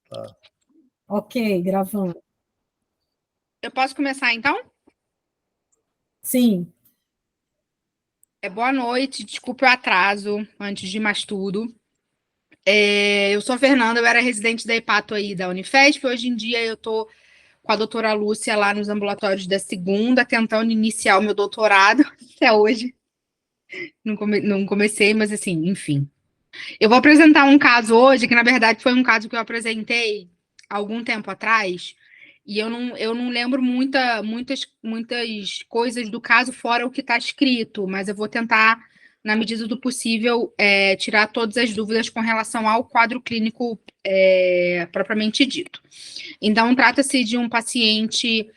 Tá. Ok, gravando. Eu posso começar, então? Sim. Boa noite, desculpe o atraso, antes de mais tudo. Eu sou a Fernanda, eu era residente da Hepato aí da Unifesp. Hoje em dia eu estou com a doutora Lúcia lá nos ambulatórios da Segunda, tentando iniciar o meu doutorado. Até hoje não comecei, mas assim, enfim. Eu vou apresentar um caso hoje, que na verdade foi um caso que eu apresentei há algum tempo atrás, e eu não lembro muitas coisas do caso fora o que está escrito, mas eu vou tentar, na medida do possível, tirar todas as dúvidas com relação ao quadro clínico propriamente dito. Então, trata-se de um paciente,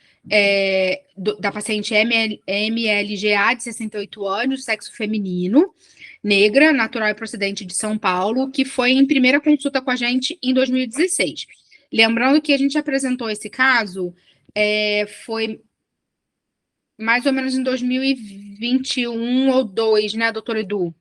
da paciente MLGA, de 68 anos, sexo feminino, negra, natural e procedente de São Paulo, que foi em primeira consulta com a gente em 2016. Lembrando que a gente apresentou esse caso, foi mais ou menos em 2021 ou 2, né, doutor Edu?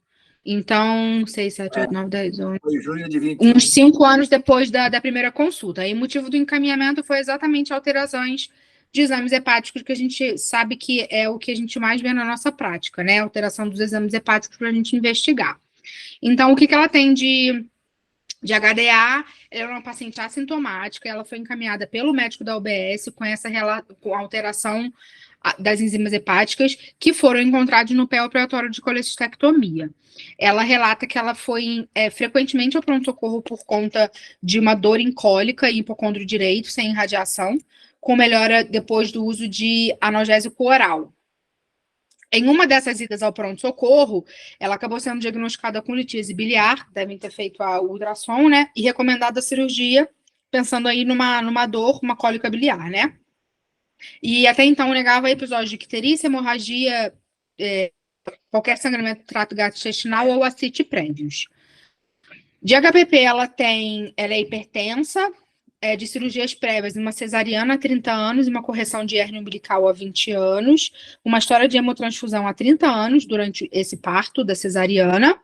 Então, 6, 7, 8, 9, 10, 11... Foi junho de 21. Uns 5 anos depois da primeira consulta. E o motivo do encaminhamento foi exatamente alterações de exames hepáticos, que a gente sabe que é o que a gente mais vê na nossa prática, né? Alteração dos exames hepáticos para a gente investigar. Então, o que ela tem de HDA? Ela é uma paciente assintomática, ela foi encaminhada pelo médico da UBS com alteração das enzimas hepáticas que foram encontrados no pé operatório de colecistectomia. Ela relata que ela foi frequentemente ao pronto-socorro por conta de uma dor em cólica e hipocôndrio direito, sem irradiação, com melhora depois do uso de analgésico oral. Em uma dessas idas ao pronto-socorro, ela acabou sendo diagnosticada com litíase biliar, devem ter feito a ultrassom, né? E recomendada a cirurgia, pensando aí numa dor, uma cólica biliar, né? E até então negava episódios de icterícia, hemorragia, qualquer sangramento do trato gastrointestinal ou ascite prévios. De HPP, ela é hipertensa, de cirurgias prévias, uma cesariana há 30 anos, uma correção de hérnia umbilical há 20 anos, uma história de hemotransfusão há 30 anos, durante esse parto da cesariana,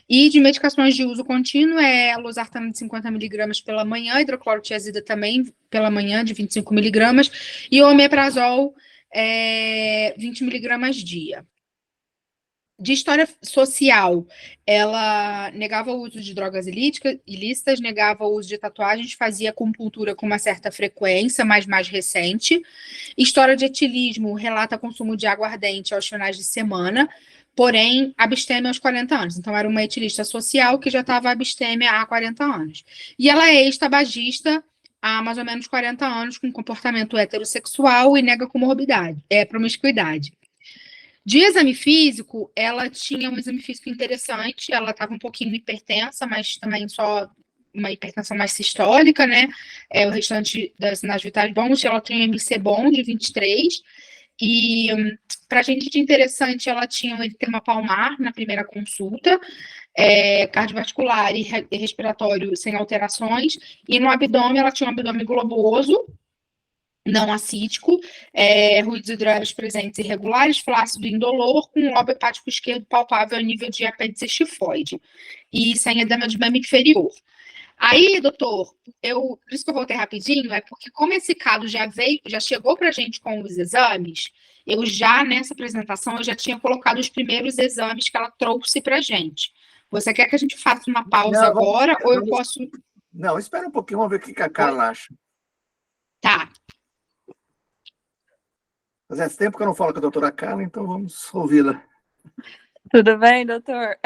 e de medicações de uso contínuo, losartana de 50 mg pela manhã, hidroclorotiazida também pela manhã, de 25 mg, e omeprazol, 20 mg dia. De história social, ela negava o uso de drogas ilícitas, negava o uso de tatuagens, fazia acupuntura com uma certa frequência, mas mais recente. História de etilismo, relata consumo de aguardente aos finais de semana, porém abstêmia aos 40 anos. Então, era uma etilista social que já estava abstêmia há 40 anos. E ela é ex-tabagista há mais ou menos 40 anos, com comportamento heterossexual e nega comorbidade, promiscuidade. De exame físico, ela tinha um exame físico interessante, ela estava um pouquinho hipertensa, mas também só uma hipertensão mais sistólica, né? O restante das sinais vitais bons, ela tinha um MC bom de 23, e para a gente de interessante, ela tinha um edema palmar na primeira consulta, cardiovascular e respiratório sem alterações, e no abdômen ela tinha um abdômen globoso, não acítico, ruídos hidráulicos presentes irregulares, flácido indolor, com lobo hepático esquerdo palpável a nível de apêndice tifoide, e sem edema de mama inferior. Aí, doutor, por isso que eu voltei rapidinho, porque como esse caso já chegou para a gente com os exames, nessa apresentação, eu já tinha colocado os primeiros exames que ela trouxe para a gente. Você quer que a gente faça uma pausa agora, ou eu posso... Não, espera um pouquinho, vamos ver o que a Carla acha. Tá. Faz tempo que eu não falo com a doutora Carla, então vamos ouvi-la. Tudo bem, doutor?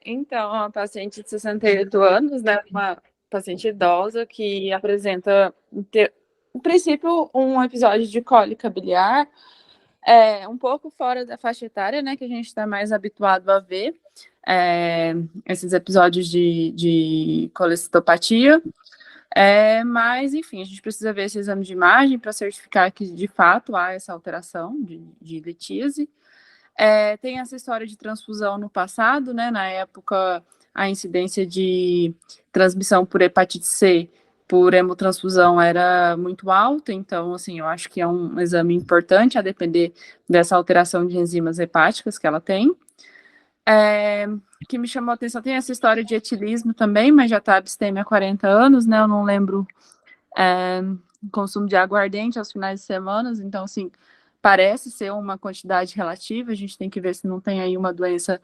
Então, uma paciente de 68 anos, né, uma paciente idosa que apresenta, no princípio, um episódio de cólica biliar, um pouco fora da faixa etária, né, que a gente está mais habituado a ver, esses episódios de colecistopatia. Mas, enfim, a gente precisa ver esse exame de imagem para certificar que, de fato, há essa alteração de litíase. Tem essa história de transfusão no passado, né? Na época, a incidência de transmissão por hepatite C por hemotransfusão era muito alta, então, assim, eu acho que é um exame importante, a depender dessa alteração de enzimas hepáticas que ela tem. Que me chamou a atenção, tem essa história de etilismo também, mas já está abstêmia há 40 anos, né? Eu não lembro consumo de aguardente aos finais de semana, então, assim, parece ser uma quantidade relativa, a gente tem que ver se não tem aí uma doença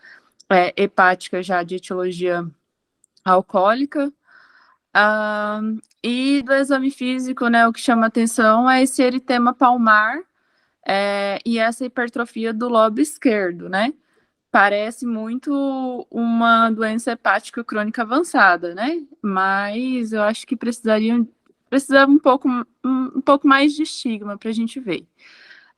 hepática já de etiologia alcoólica. E do exame físico, né, o que chama atenção é esse eritema palmar e essa hipertrofia do lobo esquerdo, né? Parece muito uma doença hepática crônica avançada, né? Mas eu acho que precisava um pouco mais de estigma para a gente ver.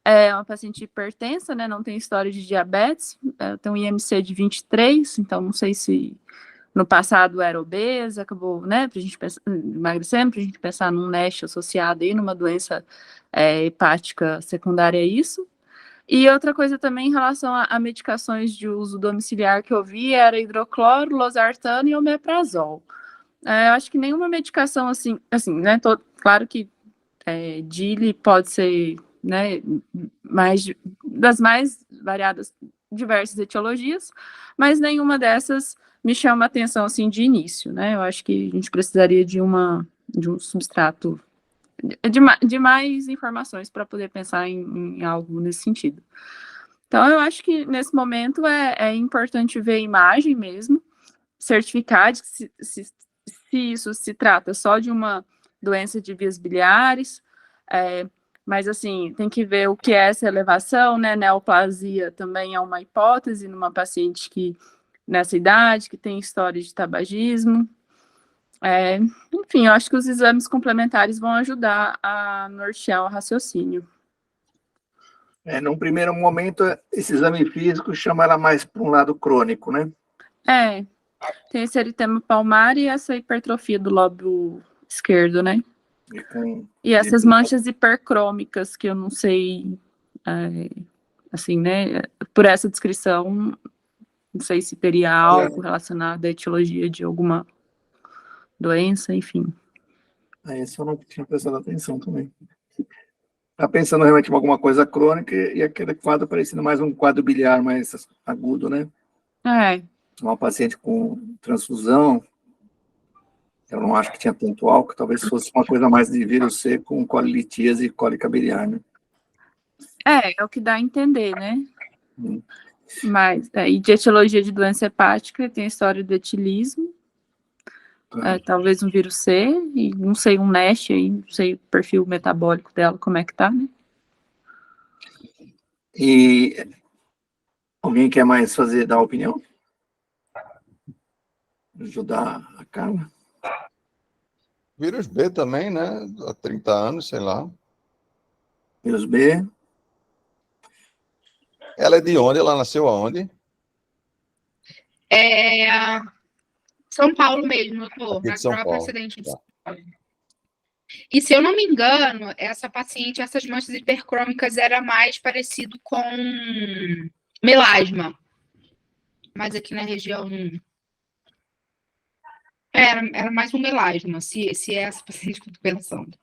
É uma paciente hipertensa, né? Não tem história de diabetes, tem um IMC de 23, então não sei se no passado era obesa, acabou, né? Para a gente pensar, emagrecendo, para a gente pensar num NASH associado aí, numa doença hepática secundária a isso. E outra coisa também em relação a medicações de uso domiciliar que eu vi era hidrocloro, losartano e omeprazol. Eu acho que nenhuma medicação assim, né? Claro que DILI pode ser, né, das mais variadas, diversas etiologias, mas nenhuma dessas me chama atenção assim de início, né? Eu acho que a gente precisaria de um substrato de mais informações para poder pensar em algo nesse sentido. Então, eu acho que nesse momento é importante ver a imagem mesmo, certificar de que se isso se trata só de uma doença de vias biliares, mas assim, tem que ver o que é essa elevação, né? Neoplasia também é uma hipótese numa paciente que nessa idade, que tem história de tabagismo. Enfim, eu acho que os exames complementares vão ajudar a nortear o raciocínio. Num primeiro momento, esse exame físico chama ela mais para um lado crônico, né? Tem esse eritema palmar e essa hipertrofia do lobo esquerdo, né? E essas manchas hipercrômicas que eu não sei, assim, né? Por essa descrição, não sei se teria algo relacionado à etiologia de alguma doença, enfim. Isso eu não tinha prestado atenção também. Está pensando realmente em alguma coisa crônica e aquele quadro parecendo mais um quadro biliar mais agudo, né? Uma paciente com transfusão, eu não acho que tinha tanto álcool, talvez fosse uma coisa mais de vírus C com colilitíase e cólica biliar, né? É o que dá a entender, né? Mas, e de etiologia de doença hepática, tem a história do etilismo, talvez um vírus C, e não sei, um NASH aí, não sei o perfil metabólico dela, como é que tá, né? E alguém quer mais dar opinião? Ajudar a Carla? Vírus B também, né? Há 30 anos, sei lá. Vírus B. Ela é de onde? Ela nasceu aonde? São Paulo mesmo, eu tô. Aqui de São própria Paulo. acidente de São Paulo. E se eu não me engano, essa paciente, essas manchas hipercrômicas era mais parecido com melasma. Mas aqui na região era mais um melasma, se é essa paciente que eu tô pensando.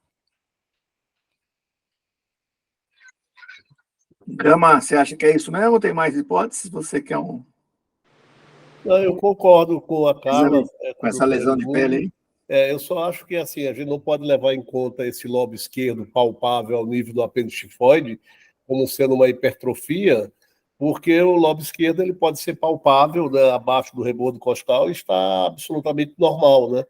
Gama, você acha que é isso mesmo ou tem mais hipóteses? Você quer um... Não, eu concordo com a Carla. Com essa lesão de pele aí? Eu só acho que assim, a gente não pode levar em conta esse lobo esquerdo palpável ao nível do apêndice tifoide como sendo uma hipertrofia, porque o lobo esquerdo ele pode ser palpável, né, abaixo do rebordo costal e está absolutamente normal, né?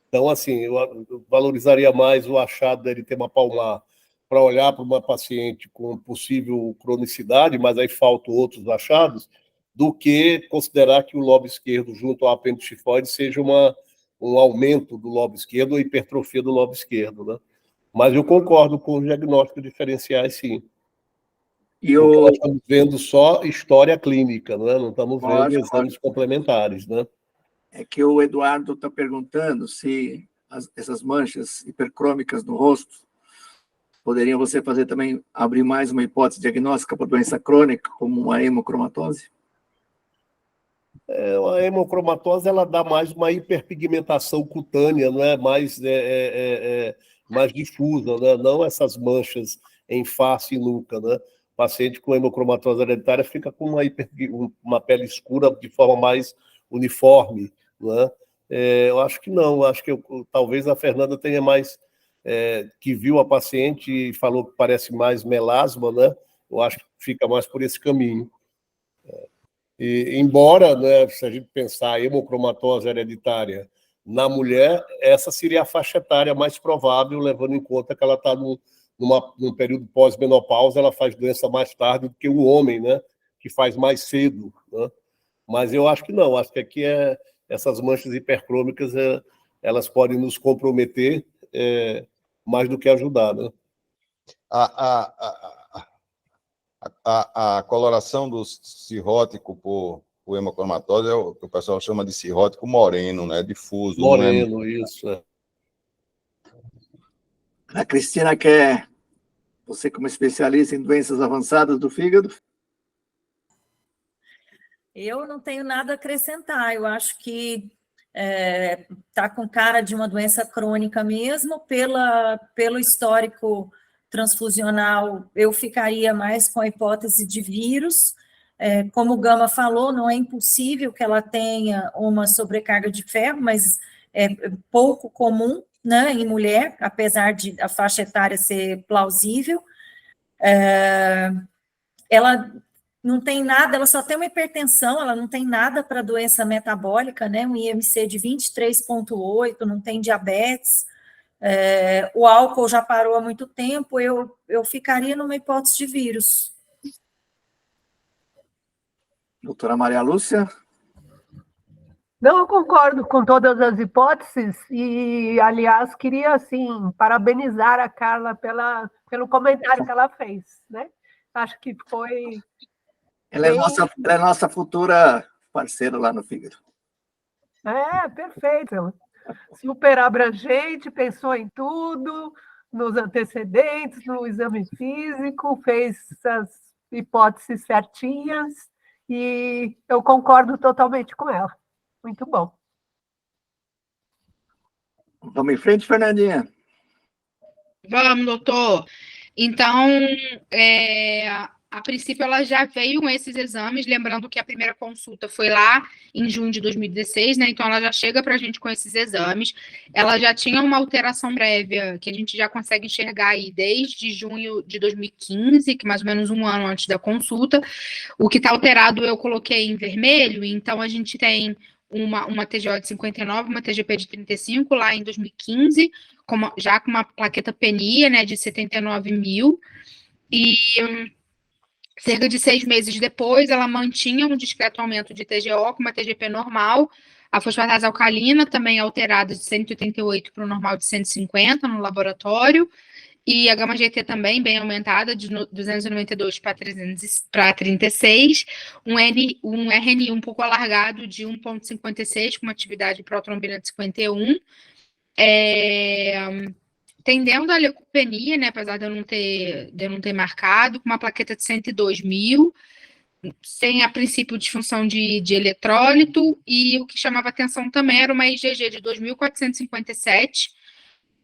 Então, assim, eu valorizaria mais o achado dele ter uma palmar para olhar para uma paciente com possível cronicidade, mas aí faltam outros achados, do que considerar que o lobo esquerdo junto ao apêndice tifoide seja um aumento do lobo esquerdo ou hipertrofia do lobo esquerdo, né? Mas eu concordo com os diagnósticos diferenciais, sim. Porque nós estamos vendo só história clínica, né? Não estamos vendo exames complementares, né? É que o Eduardo está perguntando se essas manchas hipercrômicas no rosto poderiam você fazer também, abrir mais uma hipótese diagnóstica para doença crônica, como uma hemocromatose? A hemocromatose ela dá mais uma hiperpigmentação cutânea, não é? Mais difusa, né? Não essas manchas em face e nuca, né? paciente com hemocromatose hereditária fica com uma pele escura de forma mais uniforme, né? Eu acho que não, acho que talvez a Fernanda tenha mais, que viu a paciente e falou que parece mais melasma, né? Eu acho que fica mais por esse caminho. E, embora, né, se a gente pensar a hemocromatose hereditária na mulher, essa seria a faixa etária mais provável, levando em conta que ela está num período pós-menopausa, ela faz doença mais tarde do que o homem, né, que faz mais cedo, né? Mas eu acho que não, acho que aqui essas manchas hipercrômicas elas podem nos comprometer mais do que ajudar, né? A coloração do cirrótico por hemocromatose é o que o pessoal chama de cirrótico moreno, né? Difuso. Moreno, não é... isso. A Cristina quer, você como especialista em doenças avançadas do fígado? Eu não tenho nada a acrescentar, eu acho que está com cara de uma doença crônica mesmo, pelo histórico transfusional, eu ficaria mais com a hipótese de vírus. Como o Gama falou, não é impossível que ela tenha uma sobrecarga de ferro, mas é pouco comum, né, em mulher, apesar de a faixa etária ser plausível. Ela não tem nada, ela só tem uma hipertensão, ela não tem nada para doença metabólica, né, um IMC de 23,8, não tem diabetes. O álcool já parou há muito tempo, eu ficaria numa hipótese de vírus. Doutora Maria Lúcia? Não, eu concordo com todas as hipóteses e, aliás, queria, assim, parabenizar a Carla pelo comentário que ela fez, né? Acho que foi... Ela é nossa futura parceira lá no fígado. Perfeito. Super abrangente, pensou em tudo, nos antecedentes, no exame físico, fez as hipóteses certinhas e eu concordo totalmente com ela. Muito bom. Vamos em frente, Fernandinha? Vamos, doutor. Então, a princípio, ela já veio com esses exames, lembrando que a primeira consulta foi lá em junho de 2016, né? Então, ela já chega para a gente com esses exames. Ela já tinha uma alteração prévia, que a gente já consegue enxergar aí desde junho de 2015, que mais ou menos um ano antes da consulta. O que está alterado eu coloquei em vermelho, então a gente tem uma TGO de 59, uma TGP de 35 lá em 2015, já com uma plaqueta penia, né, de 79 mil, e cerca de 6 meses depois ela mantinha um discreto aumento de TGO com uma TGP normal, a fosfatase alcalina também alterada de 188 para o normal de 150 no laboratório, e a gama-GT também bem aumentada, de 292 para 36, um RNI um pouco alargado de 1,56, com uma atividade protrombina de 51, tendendo à leucopenia, né, apesar de eu não ter marcado, com uma plaqueta de 102 mil, sem, a princípio, disfunção de eletrólito, e o que chamava atenção também era uma IgG de 2.457,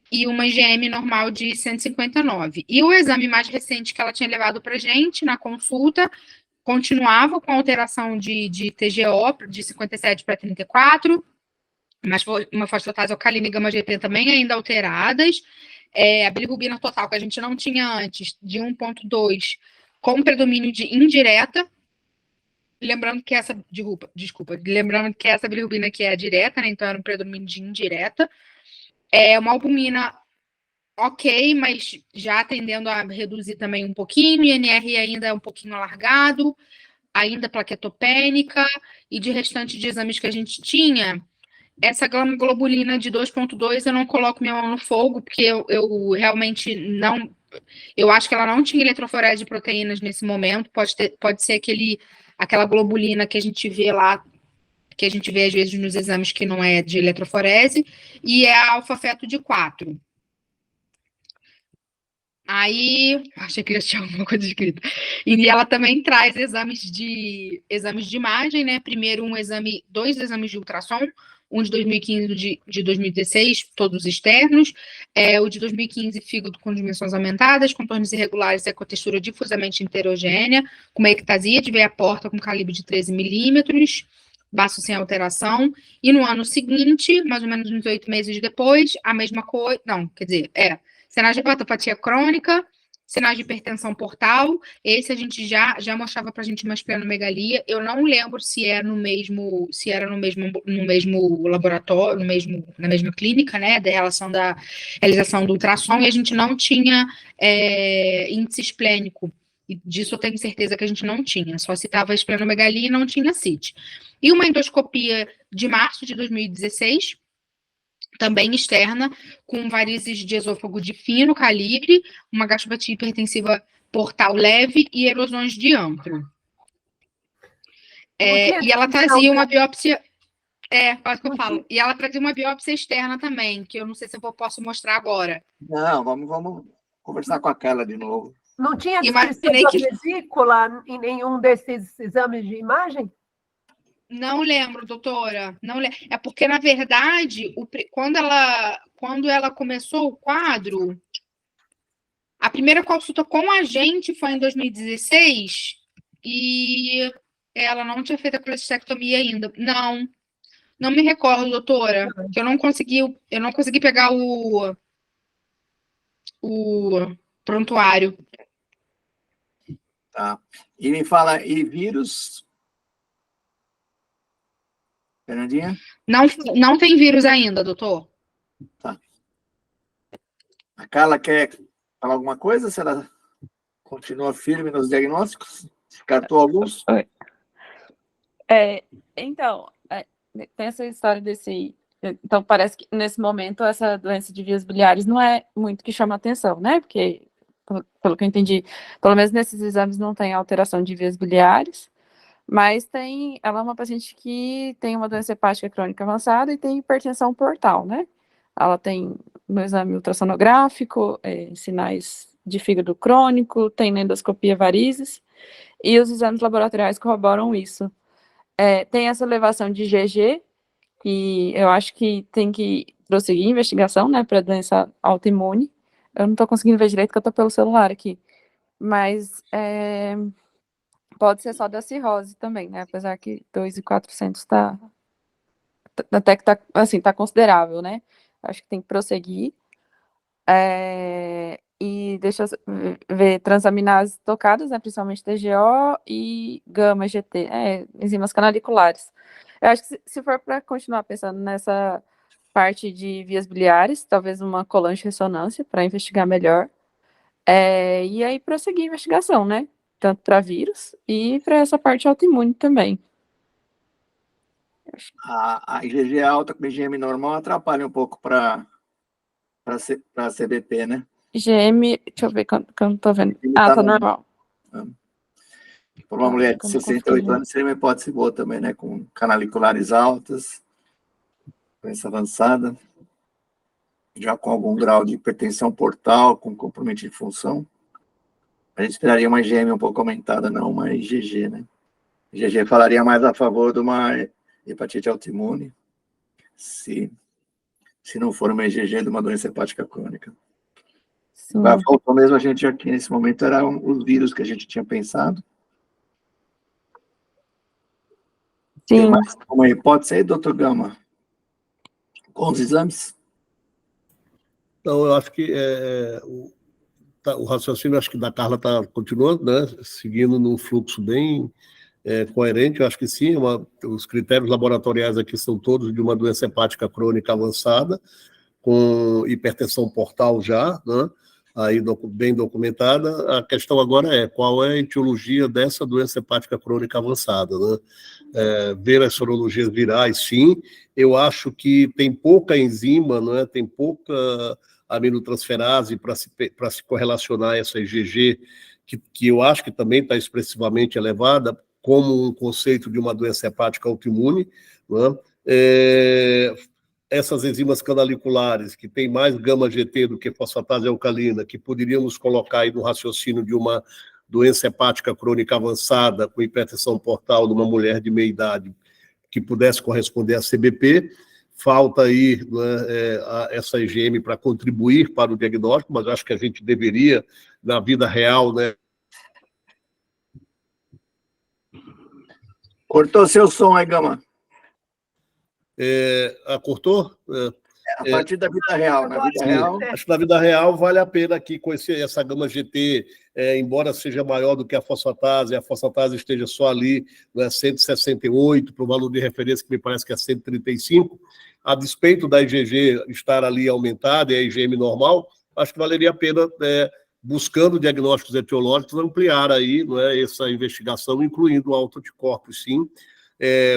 e uma IgM normal de 159. E o exame mais recente que ela tinha levado para a gente na consulta continuava com alteração de TGO de 57 para 34, mas uma fosfatase alcalina e gama-GT também ainda alteradas, a bilirrubina total que a gente não tinha antes, de 1,2, com predomínio de indireta, lembrando que essa, lembrando que essa bilirrubina aqui é a direta, né, então era um predomínio de indireta, uma albumina ok, mas já tendendo a reduzir também um pouquinho, INR ainda é um pouquinho alargado, ainda plaquetopênica, e de restante de exames que a gente tinha, essa globulina de 2,2 eu não coloco minha mão no fogo, porque eu realmente não... Eu acho que ela não tinha eletroforese de proteínas nesse momento, pode ser aquela globulina que a gente vê lá, que a gente vê às vezes nos exames que não é de eletroforese, e é a alfa-feto de 4. Aí, achei que já tinha alguma coisa escrita. E ela também traz exames de imagem, né? Primeiro dois exames de ultrassom, um de 2015 de 2016, todos externos, o de 2015, fígado com dimensões aumentadas, contornos irregulares e com textura difusamente heterogênea, com uma ectasia de veia porta com calibre de 13 milímetros, baço sem alteração, e no ano seguinte, mais ou menos uns 8 meses depois, a mesma coisa, não, quer dizer, sinais de hepatopatia crônica, sinais de hipertensão portal, esse a gente já mostrava para a gente uma esplenomegalia. Eu não lembro se era no mesmo laboratório, na mesma clínica, né, da relação da realização do ultrassom, e a gente não tinha índice esplênico. E disso eu tenho certeza que a gente não tinha, só citava esplenomegalia e não tinha CIT. E uma endoscopia de março de 2016, também externa, com varizes de esôfago de fino calibre, uma gastropatia hipertensiva portal leve e erosões de antro. E ela trazia uma biópsia... quase que eu falo. E ela trazia uma biópsia externa também, que eu não sei se eu posso mostrar agora. Não, vamos conversar com a Carla de novo. Não tinha descrição da vesícula em nenhum desses exames de imagem? Não lembro, doutora. Não lembro. É porque, na verdade, quando ela começou o quadro, a primeira consulta com a gente foi em 2016 e ela não tinha feito a colestectomia ainda. Não me recordo, doutora, que eu não consegui pegar o prontuário. Tá. E me fala, e vírus? Fernandinha? Não tem vírus ainda, doutor. Tá. A Carla quer falar alguma coisa? Se ela continua firme nos diagnósticos? Descartou alguns? Então, tem essa história desse... Então, parece que, nesse momento, essa doença de vias biliares não é muito que chama atenção, né? Porque, pelo que eu entendi, pelo menos nesses exames não tem alteração de vias biliares, mas ela é uma paciente que tem uma doença hepática crônica avançada e tem hipertensão portal, né? Ela tem no exame ultrassonográfico, sinais de fígado crônico, tem na endoscopia varizes, e os exames laboratoriais corroboram isso. Tem essa elevação de GG, que eu acho que tem que prosseguir a investigação, né, para doença autoimune. Eu não estou conseguindo ver direito, porque eu estou pelo celular aqui. Mas pode ser só da cirrose também, né, apesar que 2.400 até que tá considerável, né. Acho que tem que prosseguir. E deixa eu ver, transaminases tocadas, né, principalmente TGO e gama-GT, enzimas canaliculares. Eu acho que se for para continuar pensando nessa parte de vias biliares, talvez uma colange-ressonância para investigar melhor, e aí prosseguir a investigação, né, tanto para vírus e para essa parte autoimune também. A IgG alta com IgM normal atrapalha um pouco para CBP, né? IgM, deixa eu ver, que eu não estou vendo. Tá normal. Por uma mulher de 68 anos, seria uma hipótese boa também, né? Com canaliculares altas, doença avançada, já com algum grau de hipertensão portal, com comprometimento de função. A gente esperaria uma IgM um pouco aumentada, não uma IgG, né? IgG falaria mais a favor de uma hepatite autoimune, se não for uma IgG de uma doença hepática crônica. Faltou mesmo a gente aqui, nesse momento, eram os vírus que a gente tinha pensado. Sim. Tem mais uma hipótese aí, doutor Gama? Com os exames? Então, eu acho que o raciocínio, acho que da Carla está continuando, né? Seguindo num fluxo bem coerente. Eu acho que sim, os critérios laboratoriais aqui são todos de uma doença hepática crônica avançada, com hipertensão portal já, né? Aí bem documentada. A questão agora é qual é a etiologia dessa doença hepática crônica avançada, né? Ver as sorologias virais, sim. Eu acho que tem pouca enzima, né? Tem pouca aminotransferase para se correlacionar essa IgG, que eu acho que também está expressivamente elevada, como um conceito de uma doença hepática autoimune, né? Essas enzimas canaliculares, que tem mais gama-GT do que fosfatase alcalina, que poderíamos colocar aí no raciocínio de uma doença hepática crônica avançada, com hipertensão portal, numa mulher de meia idade, que pudesse corresponder a CBP, falta aí, né, essa IgM para contribuir para o diagnóstico, mas acho que a gente deveria, na vida real, né? Cortou seu som aí, Gama. Cortou? A partir da vida real. Na vida real. Acho que na vida real vale a pena aqui com essa gama GT, embora seja maior do que a fosfatase esteja só ali, né, 168, para o valor de referência que me parece que é 135, a despeito da IgG estar ali aumentada e a IgM normal, acho que valeria a pena, buscando diagnósticos etiológicos, ampliar aí, né, essa investigação, incluindo autoanticorpos, sim,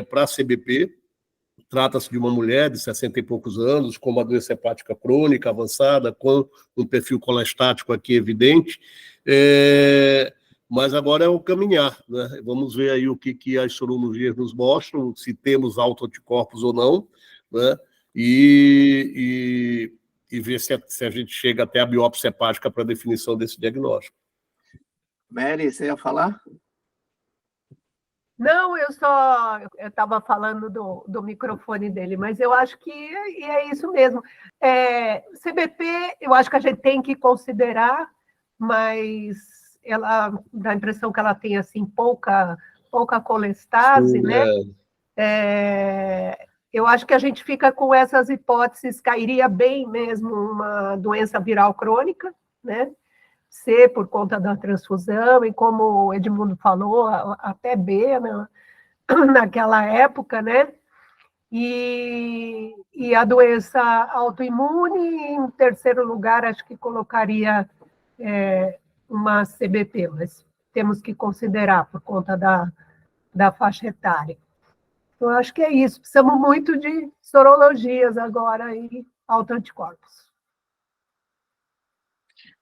para a CBP. Trata-se de uma mulher de 60 e poucos anos, com uma doença hepática crônica avançada, com um perfil colestático aqui evidente, mas agora é o caminhar, né? Vamos ver aí o que as sorologias nos mostram, se temos autoanticorpos ou não, né? E ver se a gente chega até a biópsia hepática para a definição desse diagnóstico. Mary, você ia falar? Não, eu estava falando do microfone dele, mas eu acho que é isso mesmo. CBP, eu acho que a gente tem que considerar, mas ela dá a impressão que ela tem assim pouca colestase, sim, né? Eu acho que a gente fica com essas hipóteses, cairia bem mesmo uma doença viral crônica, né? C por conta da transfusão, e como o Edmundo falou, até B, né, naquela época, né? E a doença autoimune, em terceiro lugar, acho que colocaria uma CBP, mas temos que considerar por conta da faixa etária. Então, acho que é isso. Precisamos muito de sorologias agora e autoanticorpos.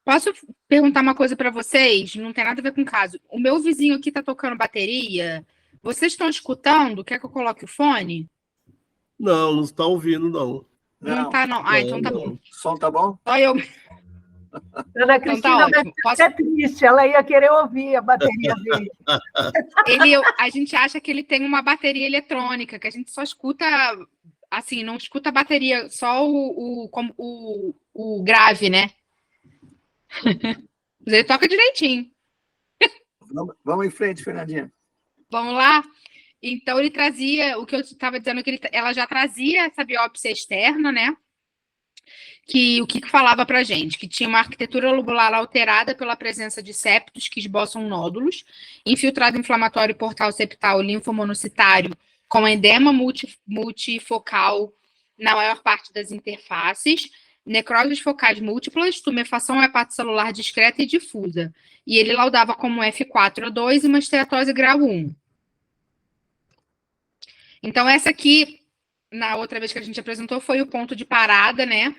Posso perguntar uma coisa para vocês? Não tem nada a ver com o caso. O meu vizinho aqui está tocando bateria. Vocês estão escutando? Quer que eu coloque o fone? Não está ouvindo, não. Não está, não. Então tá bom. O som tá bom? Só eu. Ana Cristina então, tá é triste, ela ia querer ouvir a bateria dele. A gente acha que ele tem uma bateria eletrônica, que a gente só escuta, assim, não escuta a bateria, só o grave, né? Mas ele toca direitinho. Vamos em frente, Fernandinha. Vamos lá? Então, ele trazia, o que eu estava dizendo, que ela já trazia essa biópsia externa, né? O que falava para gente? Que tinha uma arquitetura lobular alterada pela presença de septos que esboçam nódulos, infiltrado inflamatório portal septal linfomonocitário com edema multifocal na maior parte das interfaces, necroses focais múltiplas, tumefação hepatocelular discreta e difusa. E ele laudava como F4A2 e uma esteatose grau 1. Então, essa aqui, na outra vez que a gente apresentou, foi o ponto de parada, né?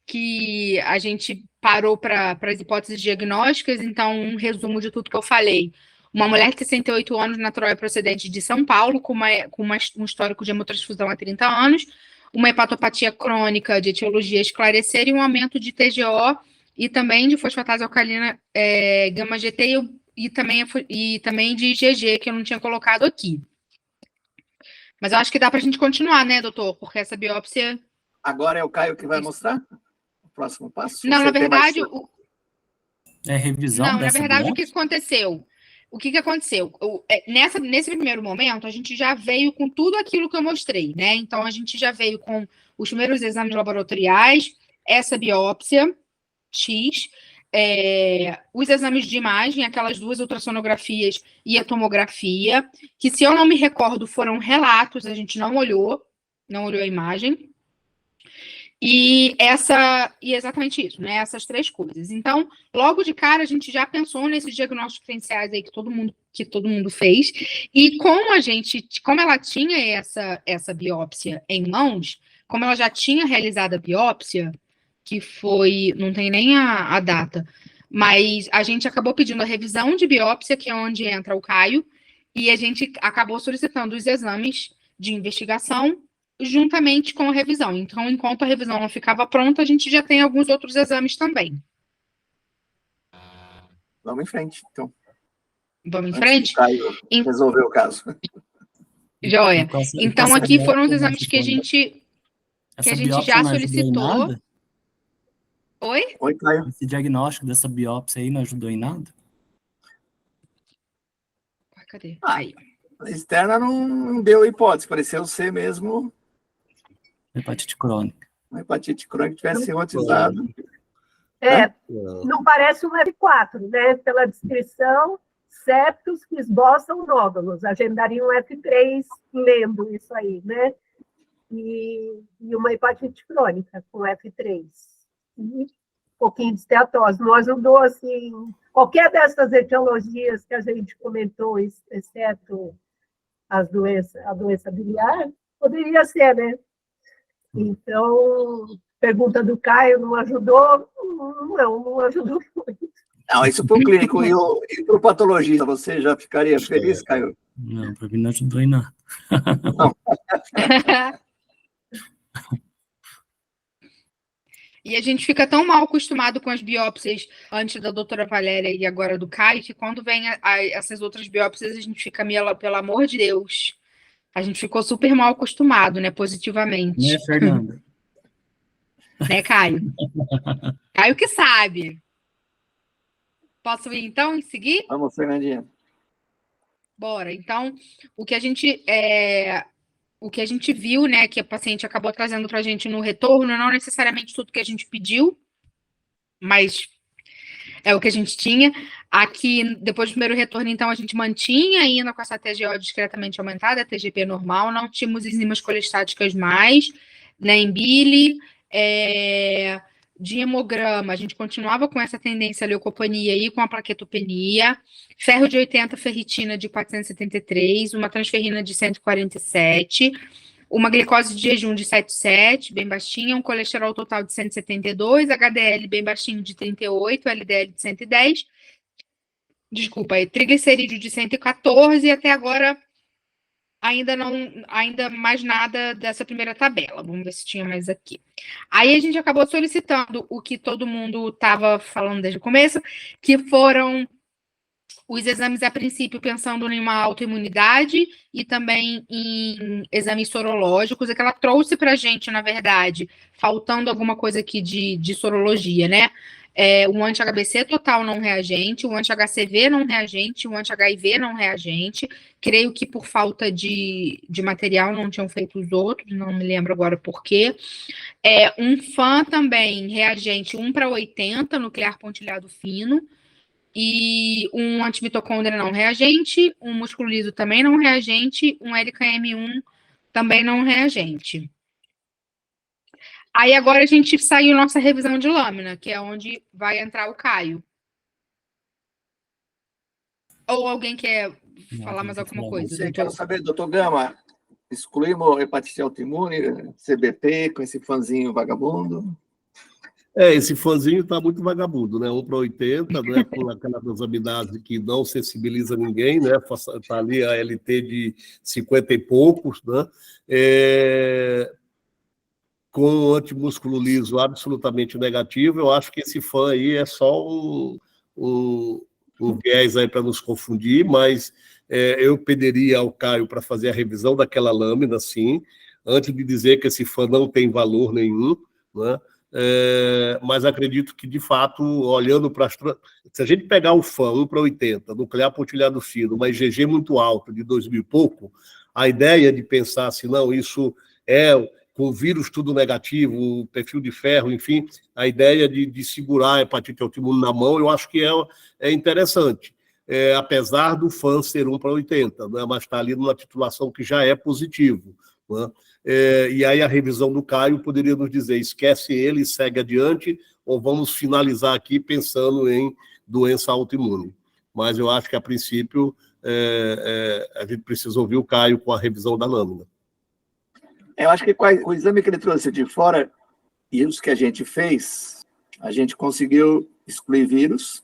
Que a gente parou para as hipóteses diagnósticas. Então, um resumo de tudo que eu falei. Uma mulher de 68 anos, natural e procedente de São Paulo, com um histórico de hemotransfusão há 30 anos, uma hepatopatia crônica de etiologia esclarecer e um aumento de TGO e também de fosfatase alcalina gama GT e também de IgG, que eu não tinha colocado aqui. Mas eu acho que dá para a gente continuar, né, doutor? Porque essa biópsia... Agora é o Caio que vai mostrar o próximo passo? Não, na verdade... revisão Não, dessa na verdade, biópsia? o que aconteceu? Nesse primeiro momento, a gente já veio com tudo aquilo que eu mostrei, né? Então, a gente já veio com os primeiros exames laboratoriais, essa biópsia X, os exames de imagem, aquelas 2 ultrassonografias e a tomografia, que, se eu não me recordo, foram relatos, a gente não olhou a imagem. E exatamente isso, né? Essas 3 coisas. Então, logo de cara, a gente já pensou nesses diagnósticos diferenciais aí que todo mundo fez. E como ela tinha essa biópsia em mãos, como ela já tinha realizado a biópsia, que foi, não tem nem a data, mas a gente acabou pedindo a revisão de biópsia, que é onde entra o Caio, e a gente acabou solicitando os exames de investigação juntamente com a revisão. Então, enquanto a revisão não ficava pronta, a gente já tem alguns outros exames também. Vamos em frente, então. Vamos em frente? Resolver o caso. Joia. Então, aqui foram os exames que a gente... que Essa a gente biópsia já não ajudou em solicitou. nada? Oi? Oi, Caio. Esse diagnóstico dessa biópsia aí não ajudou em nada? Cadê? Ah, Aí. a externa não deu hipótese, pareceu ser mesmo Hepatite crônica. uma hepatite crônica que tivesse Não. cirrotizado. Não parece um F4, né? Pela descrição, septos que esboçam nódulos. Agendaria um F3 lendo isso aí, né? E uma hepatite crônica com F3. E um pouquinho de esteatose. Não ajudou, assim, qualquer dessas etiologias que a gente comentou, exceto a doença biliar, poderia ser, né? Então, pergunta do Caio, não ajudou? Não ajudou muito. Não, isso para o clínico. E para o patologista, você já ficaria feliz, Caio? Não, para mim não ajudou em nada. Não. E a gente fica tão mal acostumado com as biópsias antes da doutora Valéria e agora do Caio, que quando vem essas outras biópsias, a gente fica meio, pelo amor de Deus. A gente ficou super mal acostumado, né? Positivamente. Né, Fernanda? Né, Caio? Caio que sabe. Posso ir, então, e seguir? Vamos, Fernandinha. Bora. Então, o que a gente viu, né, que a paciente acabou trazendo para a gente no retorno, não necessariamente tudo que a gente pediu, mas é o que a gente tinha. Aqui, depois do primeiro retorno, então, a gente mantinha ainda com essa TGO discretamente aumentada, a TGP normal, não tínhamos enzimas colestáticas mais, nem bile, de hemograma, a gente continuava com essa tendência à leucopenia e com a plaquetopenia, ferro de 80, ferritina de 473, uma transferrina de 147, uma glicose de jejum de 7,7, bem baixinha, um colesterol total de 172, HDL bem baixinho de 38, LDL de 110, triglicerídeo de 114, e até agora ainda mais nada dessa primeira tabela. Vamos ver se tinha mais aqui. Aí a gente acabou solicitando o que todo mundo estava falando desde o começo, que foram os exames, a princípio, pensando em uma autoimunidade e também em exames sorológicos, é que ela trouxe para a gente, na verdade, faltando alguma coisa aqui de sorologia, né? Um anti-HBC total não reagente, um anti-HCV não reagente, um anti-HIV não reagente. Creio que por falta de material não tinham feito os outros, não me lembro agora por quê. Um FAN também reagente 1/80, nuclear pontilhado fino. E um antimitocôndria não reagente, um músculo liso também não reagente, um LKM1 também não reagente. Aí agora a gente saiu nossa revisão de lâmina, que é onde vai entrar o Caio. Ou alguém quer falar mais alguma coisa? Você quer saber, doutor Gama, excluímos hepatite autoimune, CBP, com esse fãzinho vagabundo? Esse fãzinho está muito vagabundo, né? 1/80, né? Com aquela transaminase que não sensibiliza ninguém, né? Está ali a LT de 50 e poucos, né? Com o antimúsculo liso absolutamente negativo, eu acho que esse fã aí é só um viés aí para nos confundir, mas eu pediria ao Caio para fazer a revisão daquela lâmina, sim, antes de dizer que esse fã não tem valor nenhum, né? Mas acredito que, de fato, olhando para as... Se a gente pegar o FAN 1/80, nuclear pontilhado fino, uma IgG muito alta, de 2.000 e pouco, a ideia de pensar assim, não, isso com o vírus tudo negativo, perfil de ferro, enfim, a ideia de segurar a hepatite autoimune na mão, eu acho que é interessante, apesar do FAN ser 1/80, né? Mas está ali numa titulação que já é positivo, né? E aí a revisão do Caio poderia nos dizer, esquece ele e segue adiante, ou vamos finalizar aqui pensando em doença autoimune. Mas eu acho que, a princípio, a gente precisa ouvir o Caio com a revisão da lâmina. Eu acho que com o exame que ele trouxe de fora e os que a gente fez, a gente conseguiu excluir vírus.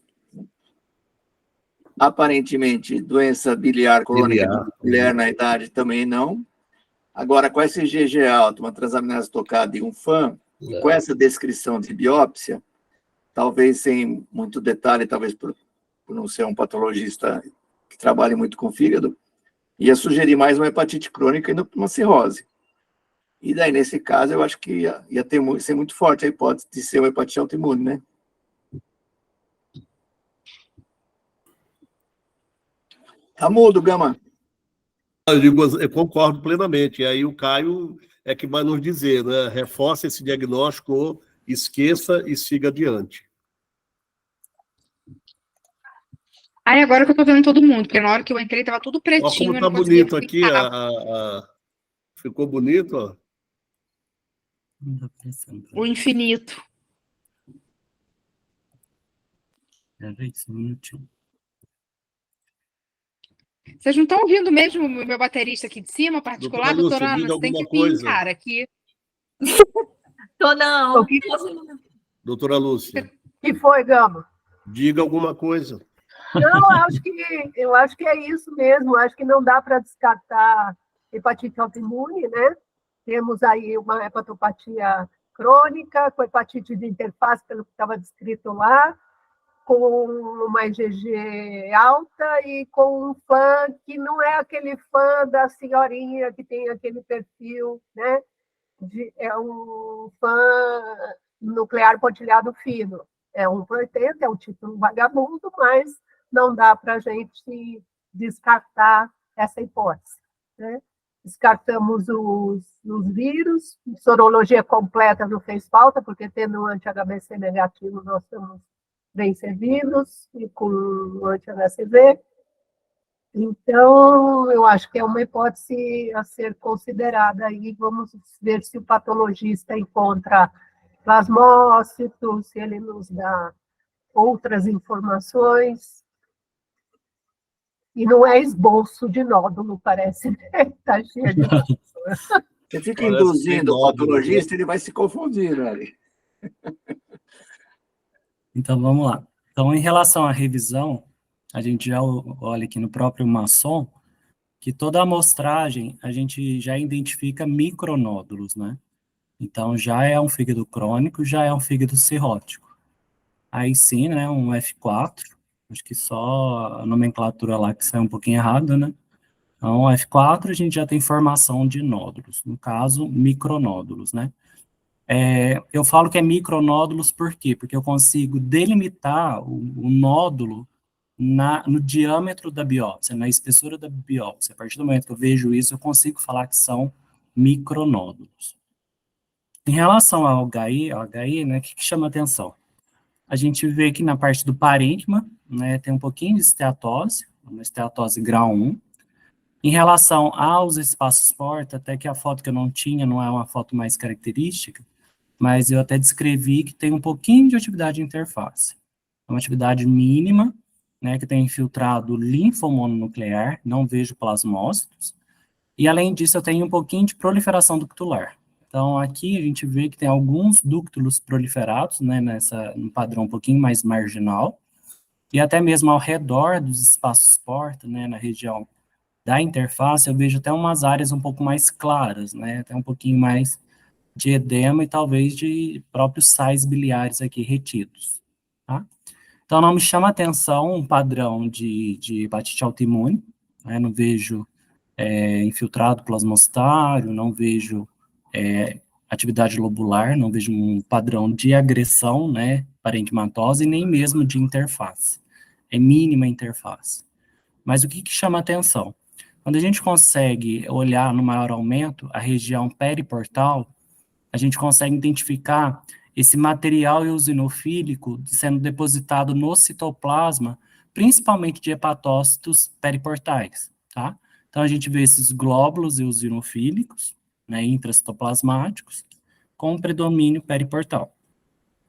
Aparentemente, doença biliar crônica de mulher na idade também não. Agora, com esse IgG alto, uma transaminase tocada e um FAN, e com essa descrição de biópsia, talvez sem muito detalhe, talvez por não ser um patologista que trabalhe muito com fígado, ia sugerir mais uma hepatite crônica e não uma cirrose. E daí, nesse caso, eu acho que ia ser muito forte a hipótese de ser uma hepatite autoimune, né? Tá mudo, Gama. Eu concordo plenamente. E aí o Caio é que vai nos dizer, né? Reforça esse diagnóstico, ou esqueça e siga adiante. Aí agora que eu tô vendo todo mundo, porque na hora que eu entrei tava tudo pretinho. Olha como eu tá não conseguia bonito aqui. Ficou bonito, ó. O infinito. Isso, um minutinho. Vocês não estão ouvindo mesmo o meu baterista aqui de cima, particular, doutora Ana? Você tem que vir, cara, aqui. Tô não. Doutora Lúcia. Que foi, Gama? Diga alguma coisa. Não, eu acho que é isso mesmo. Acho que não dá para descartar hepatite autoimune, né? Temos aí uma hepatopatia crônica, com hepatite de interface, pelo que estava descrito lá, com uma IgG alta e com um fã que não é aquele fã da senhorinha que tem aquele perfil, né? É um fã nuclear pontilhado fino. É um 80, é um título vagabundo, mas não dá para a gente descartar essa hipótese, né? Descartamos os vírus, sorologia completa não fez falta, porque tendo um anti-HBC negativo, nós estamos bem servidos, e com o anti-HCV. Então, eu acho que é uma hipótese a ser considerada aí. Vamos ver se o patologista encontra plasmócito, se ele nos dá outras informações. E não é esboço de nódulo, parece, né? Tá cheio de Você fica induzindo o patologista, ele vai se confundir, ali. Então, vamos lá. Então, em relação à revisão, a gente já olha aqui no próprio Masson, que toda a amostragem a gente já identifica micronódulos, né? Então, já é um fígado crônico, já é um fígado cirrótico. Aí sim, né, um F4, acho que só a nomenclatura lá que saiu um pouquinho errada, né? Então, F4 a gente já tem formação de nódulos, no caso, micronódulos, né? Eu falo que é micronódulos por quê? Porque eu consigo delimitar o nódulo no diâmetro da biópsia, na espessura da biópsia. A partir do momento que eu vejo isso, eu consigo falar que são micronódulos. Em relação ao HI, né, o que chama atenção? A gente vê que na parte do parênquima, né, tem um pouquinho de esteatose, uma esteatose grau 1. Em relação aos espaços porta, até que a foto que eu não tinha não é uma foto mais característica, mas eu até descrevi que tem um pouquinho de atividade de interface. É uma atividade mínima, né, que tem infiltrado linfomononuclear, não vejo plasmócitos, e além disso eu tenho um pouquinho de proliferação ductular. Então aqui a gente vê que tem alguns dúctulos proliferados, né, num padrão um pouquinho mais marginal, e até mesmo ao redor dos espaços porta, né, na região da interface, eu vejo até umas áreas um pouco mais claras, né, até um pouquinho mais de edema e talvez de próprios sais biliares aqui retidos, tá? Então, não me chama atenção um padrão de hepatite autoimune, né? Não vejo infiltrado plasmocitário, não vejo atividade lobular, não vejo um padrão de agressão, né, parenquimatose, nem mesmo de interface. É mínima interface. Mas o que chama atenção? Quando a gente consegue olhar no maior aumento a região periportal, a gente consegue identificar esse material eosinofílico sendo depositado no citoplasma, principalmente de hepatócitos periportais, tá? Então, a gente vê esses glóbulos eosinofílicos, né, intracitoplasmáticos, com predomínio periportal.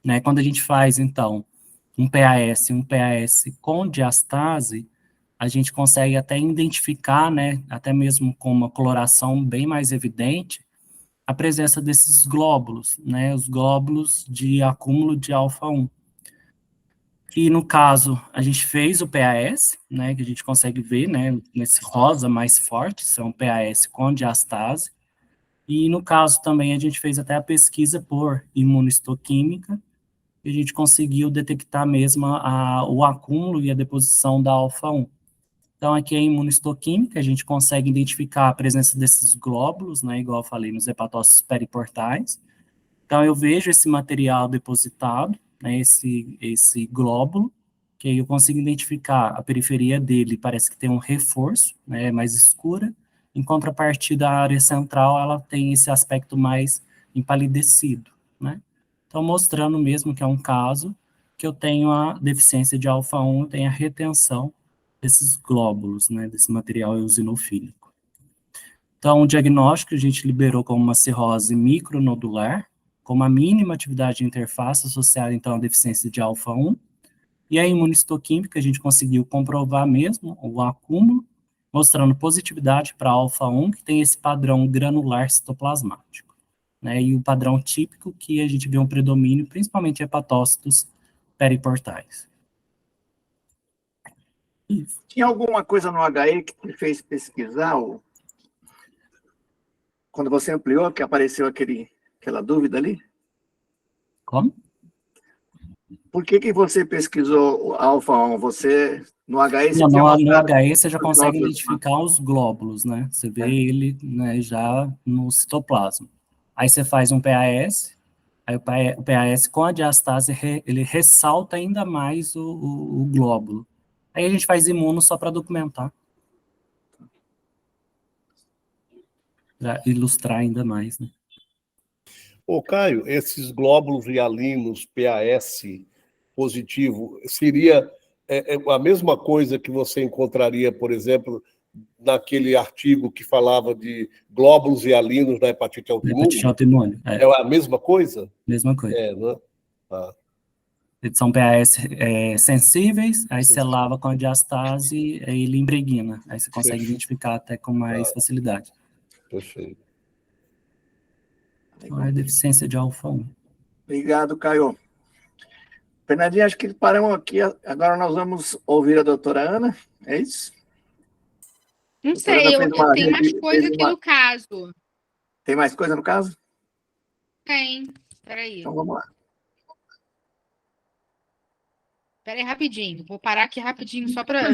Né? Quando a gente faz, então, um PAS com diastase, a gente consegue até identificar, né, até mesmo com uma coloração bem mais evidente, a presença desses glóbulos, né, os glóbulos de acúmulo de alfa-1. E, no caso, a gente fez o PAS, né, que a gente consegue ver, né, nesse rosa mais forte, são PAS com diastase, e, no caso, também a gente fez até a pesquisa por imunohistoquímica, e a gente conseguiu detectar mesmo o acúmulo e a deposição da alfa-1. Então, aqui é imunistoquímica, a gente consegue identificar a presença desses glóbulos, né, igual eu falei, nos hepatócitos periportais. Então, eu vejo esse material depositado, né, esse glóbulo, que aí eu consigo identificar a periferia dele, parece que tem um reforço, né, mais escura, em contrapartida, a área central, ela tem esse aspecto mais empalidecido, né? Então, mostrando mesmo que é um caso que eu tenho a deficiência de alfa-1, eu tenho a retenção desses glóbulos, né, desse material eosinofílico. Então, o diagnóstico a gente liberou como uma cirrose micronodular, com uma mínima atividade de interface associada, então, à deficiência de alfa-1, e a imunistoquímica a gente conseguiu comprovar mesmo o acúmulo, mostrando positividade para alfa-1, que tem esse padrão granular citoplasmático, né, e o padrão típico que a gente vê um predomínio, principalmente em hepatócitos periportais. Isso. Tinha alguma coisa no HE que te fez pesquisar? Quando você ampliou, que apareceu aquela dúvida ali? Como? Por que você pesquisou o alfa-1? Você, no HE, você Não, tinha no mostrado... HE você já consegue glóbulos, identificar os glóbulos, né? Você vê ele, né, já no citoplasma. Aí você faz um PAS, aí o PAS com a diastase, ele ressalta ainda mais o glóbulo. Aí a gente faz imuno só para documentar. Para ilustrar ainda mais, né? Ô, Caio, esses glóbulos hialinos PAS positivo, seria a mesma coisa que você encontraria, por exemplo, naquele artigo que falava de glóbulos hialinos na hepatite autoimune? Hepatite autoimune. É a mesma coisa? Mesma coisa. Né? Ah. Eles são PAS sensíveis, aí você lava com a diastase, aí ele impregna. Aí você consegue identificar até com mais facilidade. Perfeito. Então, é deficiência de alfa-1. Obrigado, Caio. Fernandinho, acho que paramos aqui. Agora nós vamos ouvir a doutora Ana, é isso? Não sei, eu tenho mais coisa aqui no caso. Tem mais coisa no caso? Tem, espera aí. Então vamos lá. Espera aí rapidinho, vou parar aqui rapidinho só para...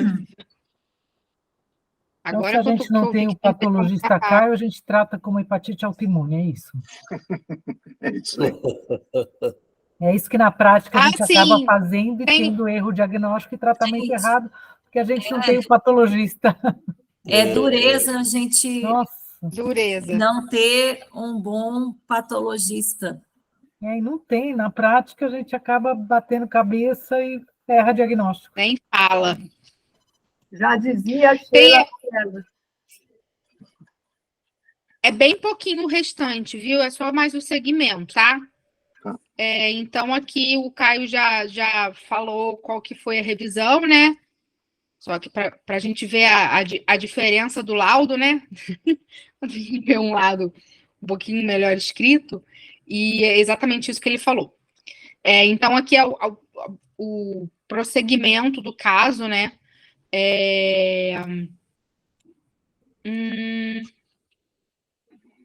Agora, então, se a gente não tem o patologista Caio, a gente trata como hepatite autoimune, é isso? É isso aí. É isso que na prática a gente acaba fazendo e tendo erro diagnóstico e tratamento errado, porque a gente não tem o patologista. É dureza a gente dureza. Não ter um bom patologista. E não tem, na prática a gente acaba batendo cabeça e erra diagnóstico. Nem fala. Já dizia Sheila. É bem pouquinho o restante, viu? É só mais o segmento, tá? Então, aqui o Caio já falou qual que foi a revisão, né? Só que para a gente ver a diferença do laudo, né? A gente vê um lado um pouquinho melhor escrito, e é exatamente isso que ele falou. Então, aqui é o prosseguimento do caso, né?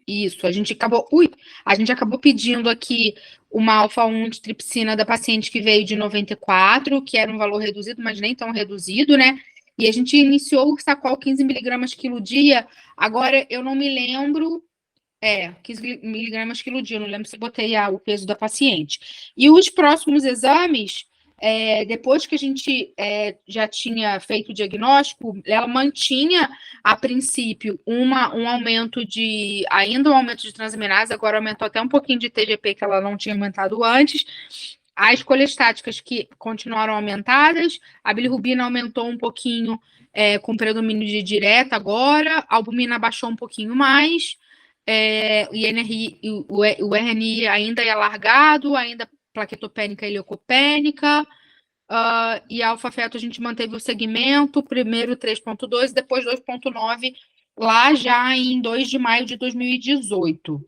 Isso, a gente acabou pedindo aqui uma alfa-1 de tripsina da paciente que veio de 94, que era um valor reduzido, mas nem tão reduzido, né? E a gente iniciou o Saquol 15 mg quilo dia. Agora, eu não me lembro... 15 mg quilo dia, eu não lembro se eu botei o peso da paciente. E os próximos exames... depois que a gente já tinha feito o diagnóstico, ela mantinha, a princípio, um aumento ainda um aumento de transaminase, agora aumentou até um pouquinho de TGP, que ela não tinha aumentado antes. As colestáticas que continuaram aumentadas, a bilirrubina aumentou um pouquinho com predomínio de direta agora, a albumina baixou um pouquinho mais, o RNI ainda é alargado, ainda plaquetopênica e leucopênica, e a alfa-feto a gente manteve o segmento, primeiro 3,2, depois 2,9, lá já em 2 de maio de 2018.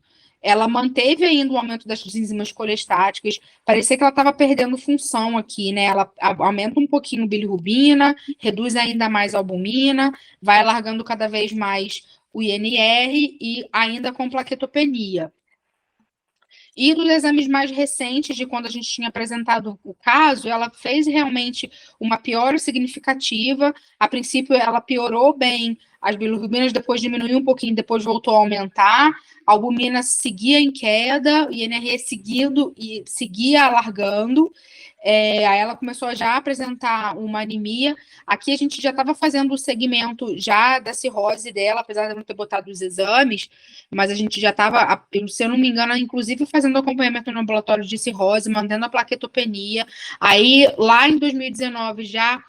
Ela manteve ainda o aumento das enzimas colestáticas, parecia que ela estava perdendo função aqui, né? Ela aumenta um pouquinho a bilirrubina, reduz ainda mais a albumina, vai alargando cada vez mais o INR e ainda com plaquetopenia. E dos exames mais recentes, de quando a gente tinha apresentado o caso, ela fez realmente uma piora significativa. A princípio, ela piorou bem as bilirrubinas, depois diminuiu um pouquinho, depois voltou a aumentar. A albumina seguia em queda, o INRE seguia alargando. Aí ela começou já a apresentar uma anemia. Aqui a gente já estava fazendo o segmento já da cirrose dela, apesar de eu não ter botado os exames, mas a gente já estava, se eu não me engano, inclusive fazendo acompanhamento no ambulatório de cirrose, mantendo a plaquetopenia. Aí, lá em 2019, já,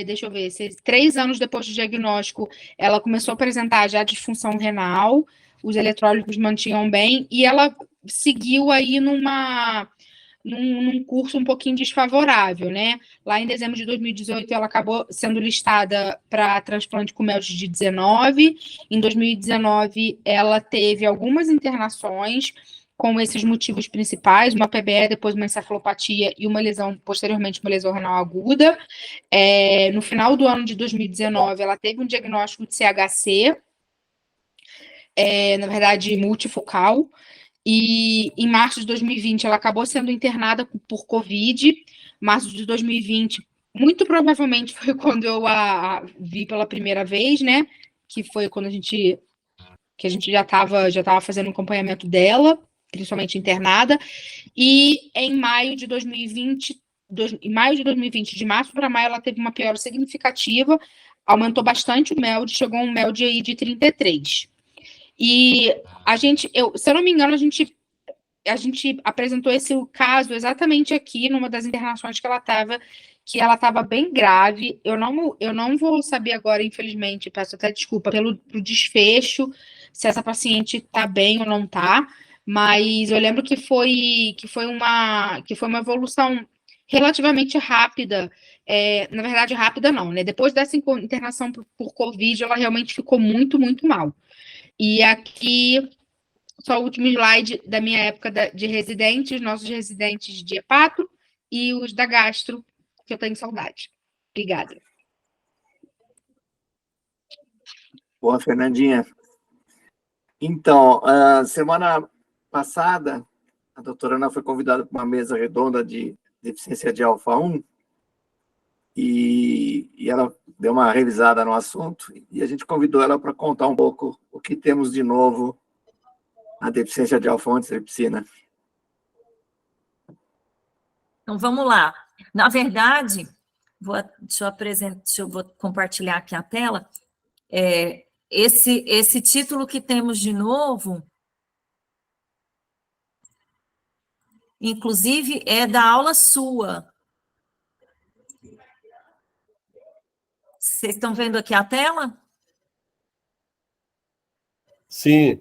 deixa eu ver, 3 anos depois do diagnóstico, ela começou a apresentar já disfunção renal, os eletrólitos mantinham bem, e ela seguiu aí num curso um pouquinho desfavorável, né? Lá em dezembro de 2018, ela acabou sendo listada para transplante com MELD de 19. Em 2019, ela teve algumas internações com esses motivos principais, uma PBE, depois uma encefalopatia e uma lesão, posteriormente, uma lesão renal aguda. No final do ano de 2019, ela teve um diagnóstico de CHC, na verdade, multifocal. E em março de 2020 ela acabou sendo internada por Covid. Março de 2020, muito provavelmente foi quando eu a vi pela primeira vez, né? Que foi quando a gente já estava fazendo acompanhamento dela, principalmente internada. E em maio de 2020, de março para maio, ela teve uma piora significativa, aumentou bastante o MELD, chegou a um MELD aí de 33. E se eu não me engano, a gente apresentou esse caso exatamente aqui, numa das internações que ela estava bem grave. Eu não vou saber agora, infelizmente, peço até desculpa pelo desfecho, se essa paciente está bem ou não está, mas eu lembro que foi uma evolução relativamente rápida. Na verdade, rápida não, né? Depois dessa internação por Covid, ela realmente ficou muito, muito mal. E aqui, só o último slide da minha época de residentes, nossos residentes de hepato e os da gastro, que eu tenho saudade. Obrigada. Boa, Fernandinha. Então, semana passada, a doutora Ana foi convidada para uma mesa redonda de deficiência de alfa-1 e ela deu uma revisada no assunto e a gente convidou ela para contar um pouco o que temos de novo na deficiência de alfa-1 antitrypsina. Então, vamos lá. Na verdade, vou compartilhar aqui a tela. Esse título que temos de novo, inclusive, é da aula sua. Vocês estão vendo aqui a tela? Sim.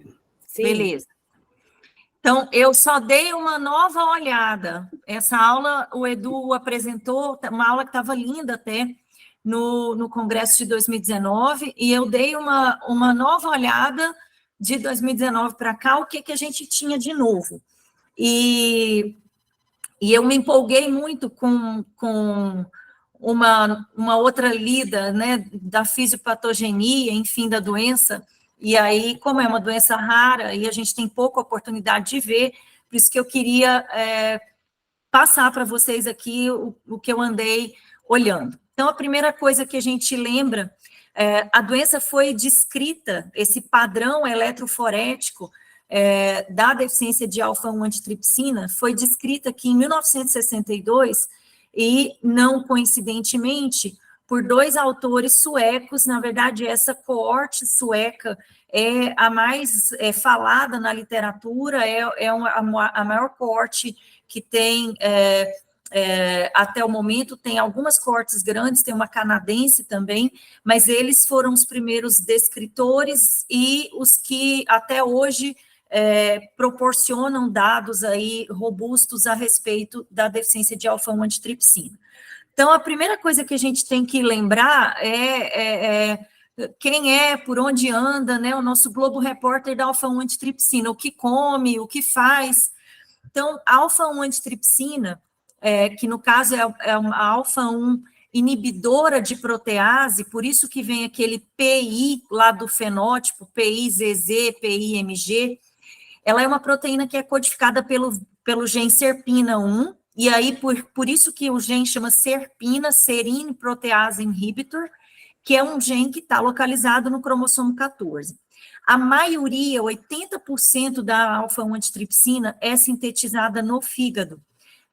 Beleza. Então, eu só dei uma nova olhada. Essa aula, o Edu apresentou, uma aula que estava linda até, no Congresso de 2019, e eu dei uma nova olhada de 2019 para cá, o que a gente tinha de novo. E eu me empolguei muito com uma outra lida, né, da fisiopatogenia, enfim, da doença. E aí, como é uma doença rara e a gente tem pouca oportunidade de ver, por isso que eu queria passar para vocês aqui o que eu andei olhando. Então, a primeira coisa que a gente lembra, a doença foi descrita, esse padrão eletroforético da deficiência de alfa-1 antitrypsina, foi descrita aqui em 1962 e, não coincidentemente, por 2 autores suecos. Na verdade, essa coorte sueca é a mais falada na literatura, a maior coorte que tem, até o momento. Tem algumas coortes grandes, tem uma canadense também, mas eles foram os primeiros descritores e os que, até hoje, proporcionam dados aí robustos a respeito da deficiência de alfa-1 antitrypsina. Então, a primeira coisa que a gente tem que lembrar quem por onde anda, né, o nosso Globo Repórter da alfa-1 antitrypsina, o que come, o que faz. Então, a alfa-1 antitrypsina, que no caso é uma alfa-1 inibidora de protease, por isso que vem aquele PI lá do fenótipo, PI-ZZ, PI-MG, ela é uma proteína que é codificada pelo gene SERPINA1, e aí por isso que o gene chama SERPINA, Serine Protease Inhibitor, que é um gene que está localizado no cromossomo 14. A maioria, 80% da alfa-1 antitripsina é sintetizada no fígado.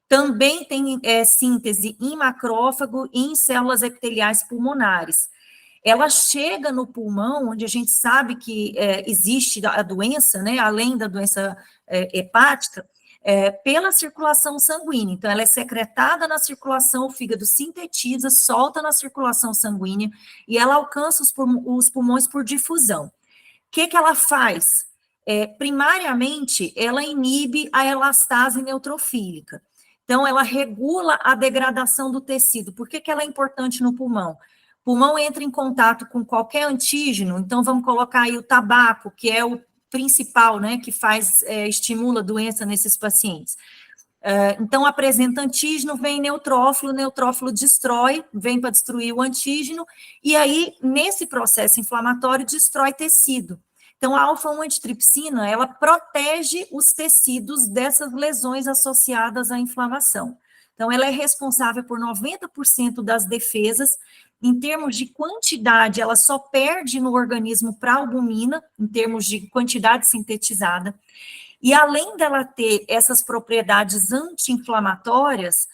Também tem síntese em macrófago e em células epiteliais pulmonares. Ela chega no pulmão, onde a gente sabe que existe a doença, né, além da doença hepática, pela circulação sanguínea. Então, ela é secretada na circulação, o fígado sintetiza, solta na circulação sanguínea, e ela alcança os pulmões por difusão. O que ela faz? Primariamente, ela inibe a elastase neutrofílica. Então, ela regula a degradação do tecido. Por que ela é importante no pulmão? O pulmão entra em contato com qualquer antígeno, então vamos colocar aí o tabaco, que é o principal, né, que estimula a doença nesses pacientes. Então, apresenta antígeno, vem neutrófilo, o neutrófilo destrói, vem para destruir o antígeno, e aí, nesse processo inflamatório, destrói tecido. Então, a alfa-1 antitripsina, ela protege os tecidos dessas lesões associadas à inflamação. Então, ela é responsável por 90% das defesas. Em termos de quantidade, ela só perde no organismo para a albumina, em termos de quantidade sintetizada. E além dela ter essas propriedades anti-inflamatórias,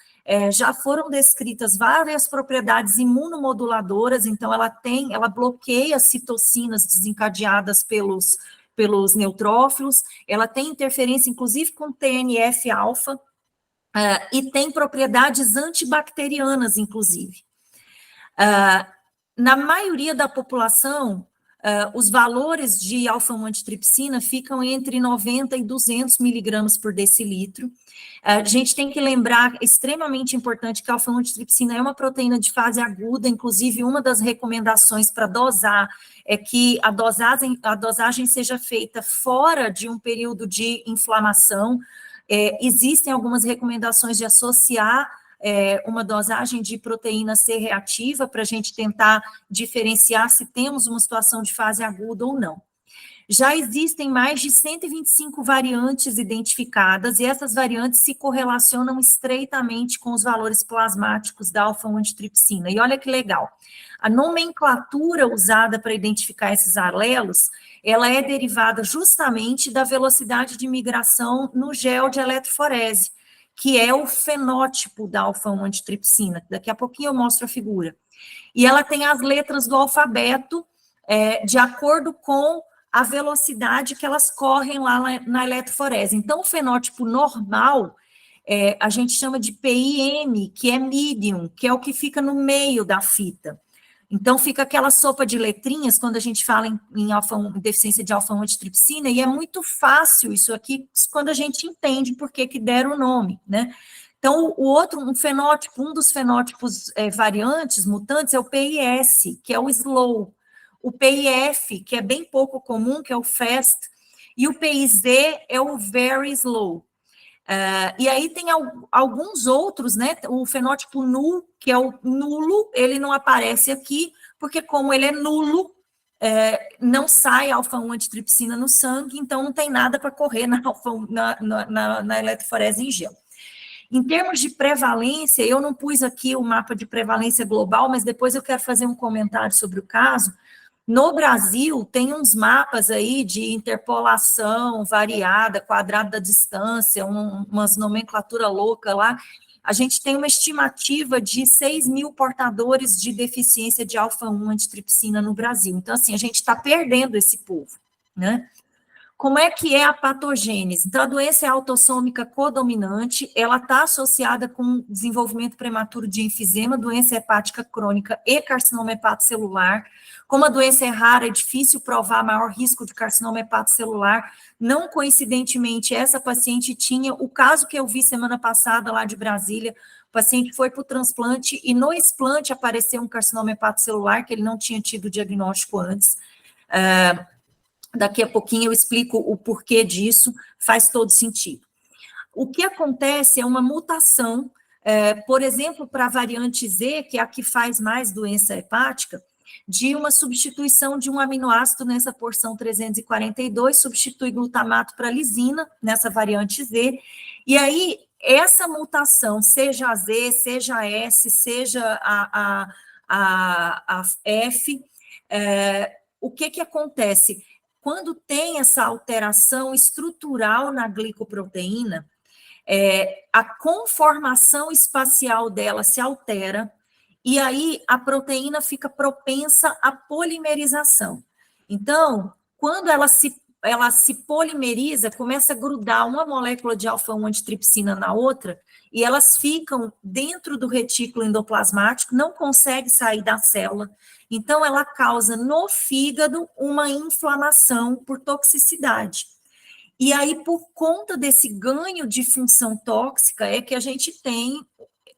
já foram descritas várias propriedades imunomoduladoras, então ela bloqueia citocinas desencadeadas pelos neutrófilos, ela tem interferência, inclusive, com TNF-alfa, e tem propriedades antibacterianas, inclusive. Na maioria da população, os valores de alfa-1 antitripsina ficam entre 90 e 200 miligramas por decilitro. A gente tem que lembrar, extremamente importante, que a alfa-1 antitripsina é uma proteína de fase aguda, inclusive uma das recomendações para dosar é que a dosagem seja feita fora de um período de inflamação. Existem algumas recomendações de associar uma dosagem de proteína C reativa para a gente tentar diferenciar se temos uma situação de fase aguda ou não. Já existem mais de 125 variantes identificadas, e essas variantes se correlacionam estreitamente com os valores plasmáticos da alfa-1 antitripsina. E olha que legal, a nomenclatura usada para identificar esses alelos, ela é derivada justamente da velocidade de migração no gel de eletroforese, que é o fenótipo da alfa-1 antitripsina. Daqui a pouquinho eu mostro a figura. E ela tem as letras do alfabeto de acordo com a velocidade que elas correm lá na eletroforese. Então, o fenótipo normal, a gente chama de PIM, que é medium, que é o que fica no meio da fita. Então, fica aquela sopa de letrinhas quando a gente fala em deficiência de alfa-1 antitripsina, e é muito fácil isso aqui quando a gente entende por que deram o nome, né? Então, um dos fenótipos variantes, mutantes, é o PIS, que é o slow. O PIF, que é bem pouco comum, que é o fast, e o PIZ é o very slow. E aí tem alguns outros, né? O fenótipo null, que é o nulo, ele não aparece aqui, porque como ele é nulo, não sai alfa-1 antitripsina no sangue, então não tem nada para correr na eletroforese em gel. Em termos de prevalência, eu não pus aqui o mapa de prevalência global, mas depois eu quero fazer um comentário sobre o caso. No Brasil, tem uns mapas aí de interpolação variada, quadrado da distância, umas nomenclatura louca lá. A gente tem uma estimativa de 6 mil portadores de deficiência de alfa-1 antitripsina no Brasil. Então, assim, a gente está perdendo esse povo, né? Como é que é a patogênese? Então, a doença é autossômica codominante, ela está associada com desenvolvimento prematuro de enfisema, doença hepática crônica e carcinoma hepatocelular. Como a doença é rara, é difícil provar maior risco de carcinoma hepatocelular. Não coincidentemente, essa paciente tinha o caso que eu vi semana passada lá de Brasília. O paciente foi para o transplante e no explante apareceu um carcinoma hepatocelular que ele não tinha tido diagnóstico antes. Daqui a pouquinho eu explico o porquê disso, faz todo sentido. O que acontece é uma mutação, por exemplo, para a variante Z, que é a que faz mais doença hepática, de uma substituição de um aminoácido nessa porção 342, substitui glutamato para lisina, nessa variante Z, e aí essa mutação, seja a Z, seja a S, seja a F, o que acontece? Quando tem essa alteração estrutural na glicoproteína, a conformação espacial dela se altera, e aí a proteína fica propensa à polimerização. Então, quando ela se polimeriza, começa a grudar uma molécula de alfa-1 antitripsina na outra, e elas ficam dentro do retículo endoplasmático, não consegue sair da célula. Então, ela causa no fígado uma inflamação por toxicidade. E aí, por conta desse ganho de função tóxica, é que a gente tem,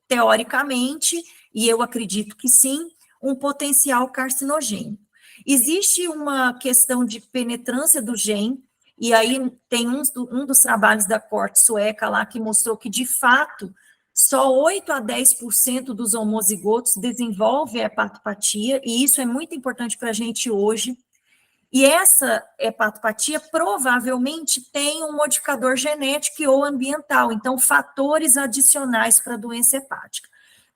teoricamente, e eu acredito que sim, um potencial carcinogênico. Existe uma questão de penetrância do gene, e aí tem um dos trabalhos da corte sueca lá que mostrou que, de fato, só 8 a 10% dos homozigotos desenvolvem hepatopatia, e isso é muito importante para a gente hoje. E essa hepatopatia provavelmente tem um modificador genético ou ambiental, então fatores adicionais para a doença hepática.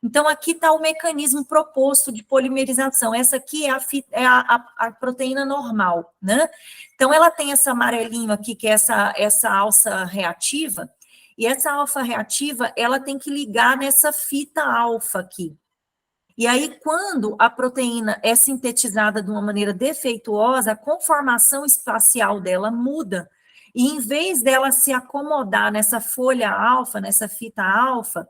Então, aqui está o mecanismo proposto de polimerização. Essa aqui é a proteína normal, né? Então, ela tem essa amarelinho aqui, que é essa alça reativa, e essa alfa reativa, ela tem que ligar nessa fita alfa aqui. E aí, quando a proteína é sintetizada de uma maneira defeituosa, a conformação espacial dela muda, e em vez dela se acomodar nessa folha alfa, nessa fita alfa,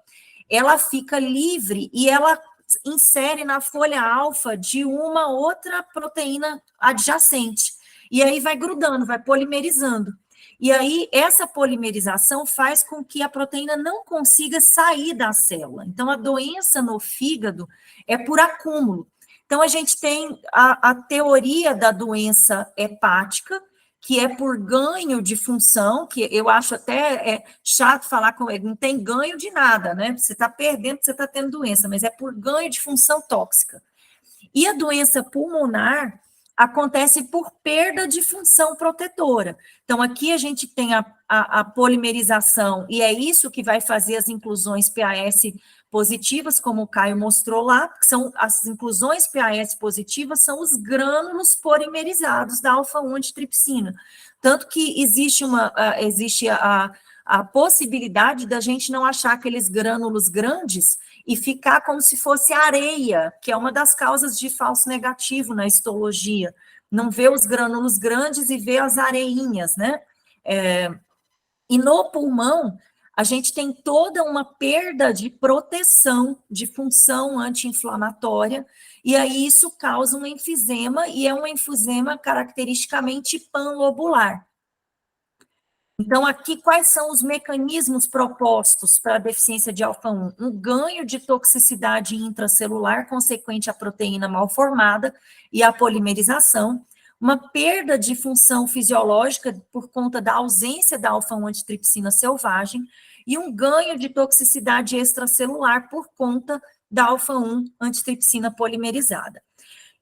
ela fica livre e ela insere na folha alfa de uma outra proteína adjacente. E aí vai grudando, vai polimerizando. E aí essa polimerização faz com que a proteína não consiga sair da célula. Então, a doença no fígado é por acúmulo. Então, a gente tem a teoria da doença hepática, que é por ganho de função, que eu acho até chato falar com ele, não tem ganho de nada, né? Você está perdendo, você está tendo doença, mas é por ganho de função tóxica. E a doença pulmonar acontece por perda de função protetora. Então, aqui a gente tem a polimerização, e é isso que vai fazer as inclusões PAS positivas, como o Caio mostrou lá, que são as inclusões PAS positivas, são os grânulos polimerizados da alfa-1 antitripsina. Tanto que existe a possibilidade da gente não achar aqueles grânulos grandes e ficar como se fosse areia, que é uma das causas de falso negativo na histologia. Não vê os grânulos grandes e vê as areinhas, né? E no pulmão, a gente tem toda uma perda de proteção, de função anti-inflamatória, e aí isso causa um enfisema, e é um enfisema caracteristicamente panlobular. Então, aqui, quais são os mecanismos propostos para a deficiência de alfa-1? Um ganho de toxicidade intracelular consequente à proteína mal formada e à polimerização, uma perda de função fisiológica por conta da ausência da alfa-1 antitripsina selvagem e um ganho de toxicidade extracelular por conta da alfa-1 antitripsina polimerizada.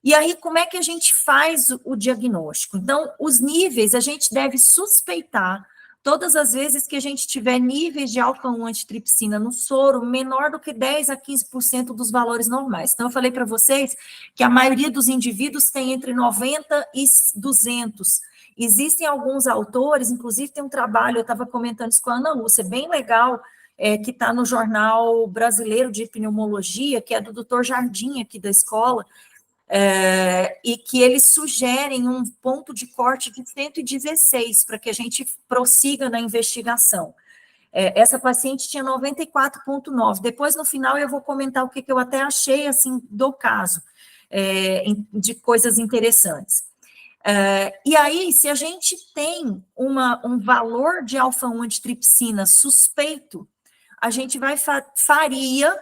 E aí, como é que a gente faz o diagnóstico? Então, os níveis, a gente deve suspeitar todas as vezes que a gente tiver níveis de alfa-1 antitripsina no soro menor do que 10 a 15% dos valores normais. Então, eu falei para vocês que a maioria dos indivíduos tem entre 90 e 200. Existem alguns autores, inclusive tem um trabalho, eu estava comentando isso com a Ana Lúcia, bem legal, que está no Jornal Brasileiro de Pneumologia, que é do Dr. Jardim, aqui da escola, e que eles sugerem um ponto de corte de 116 para que a gente prossiga na investigação. Essa paciente tinha 94,9. Depois, no final, eu vou comentar o que eu até achei assim do caso, de coisas interessantes. E aí, se a gente tem um valor de alfa-1 antitripsina suspeito, a gente faria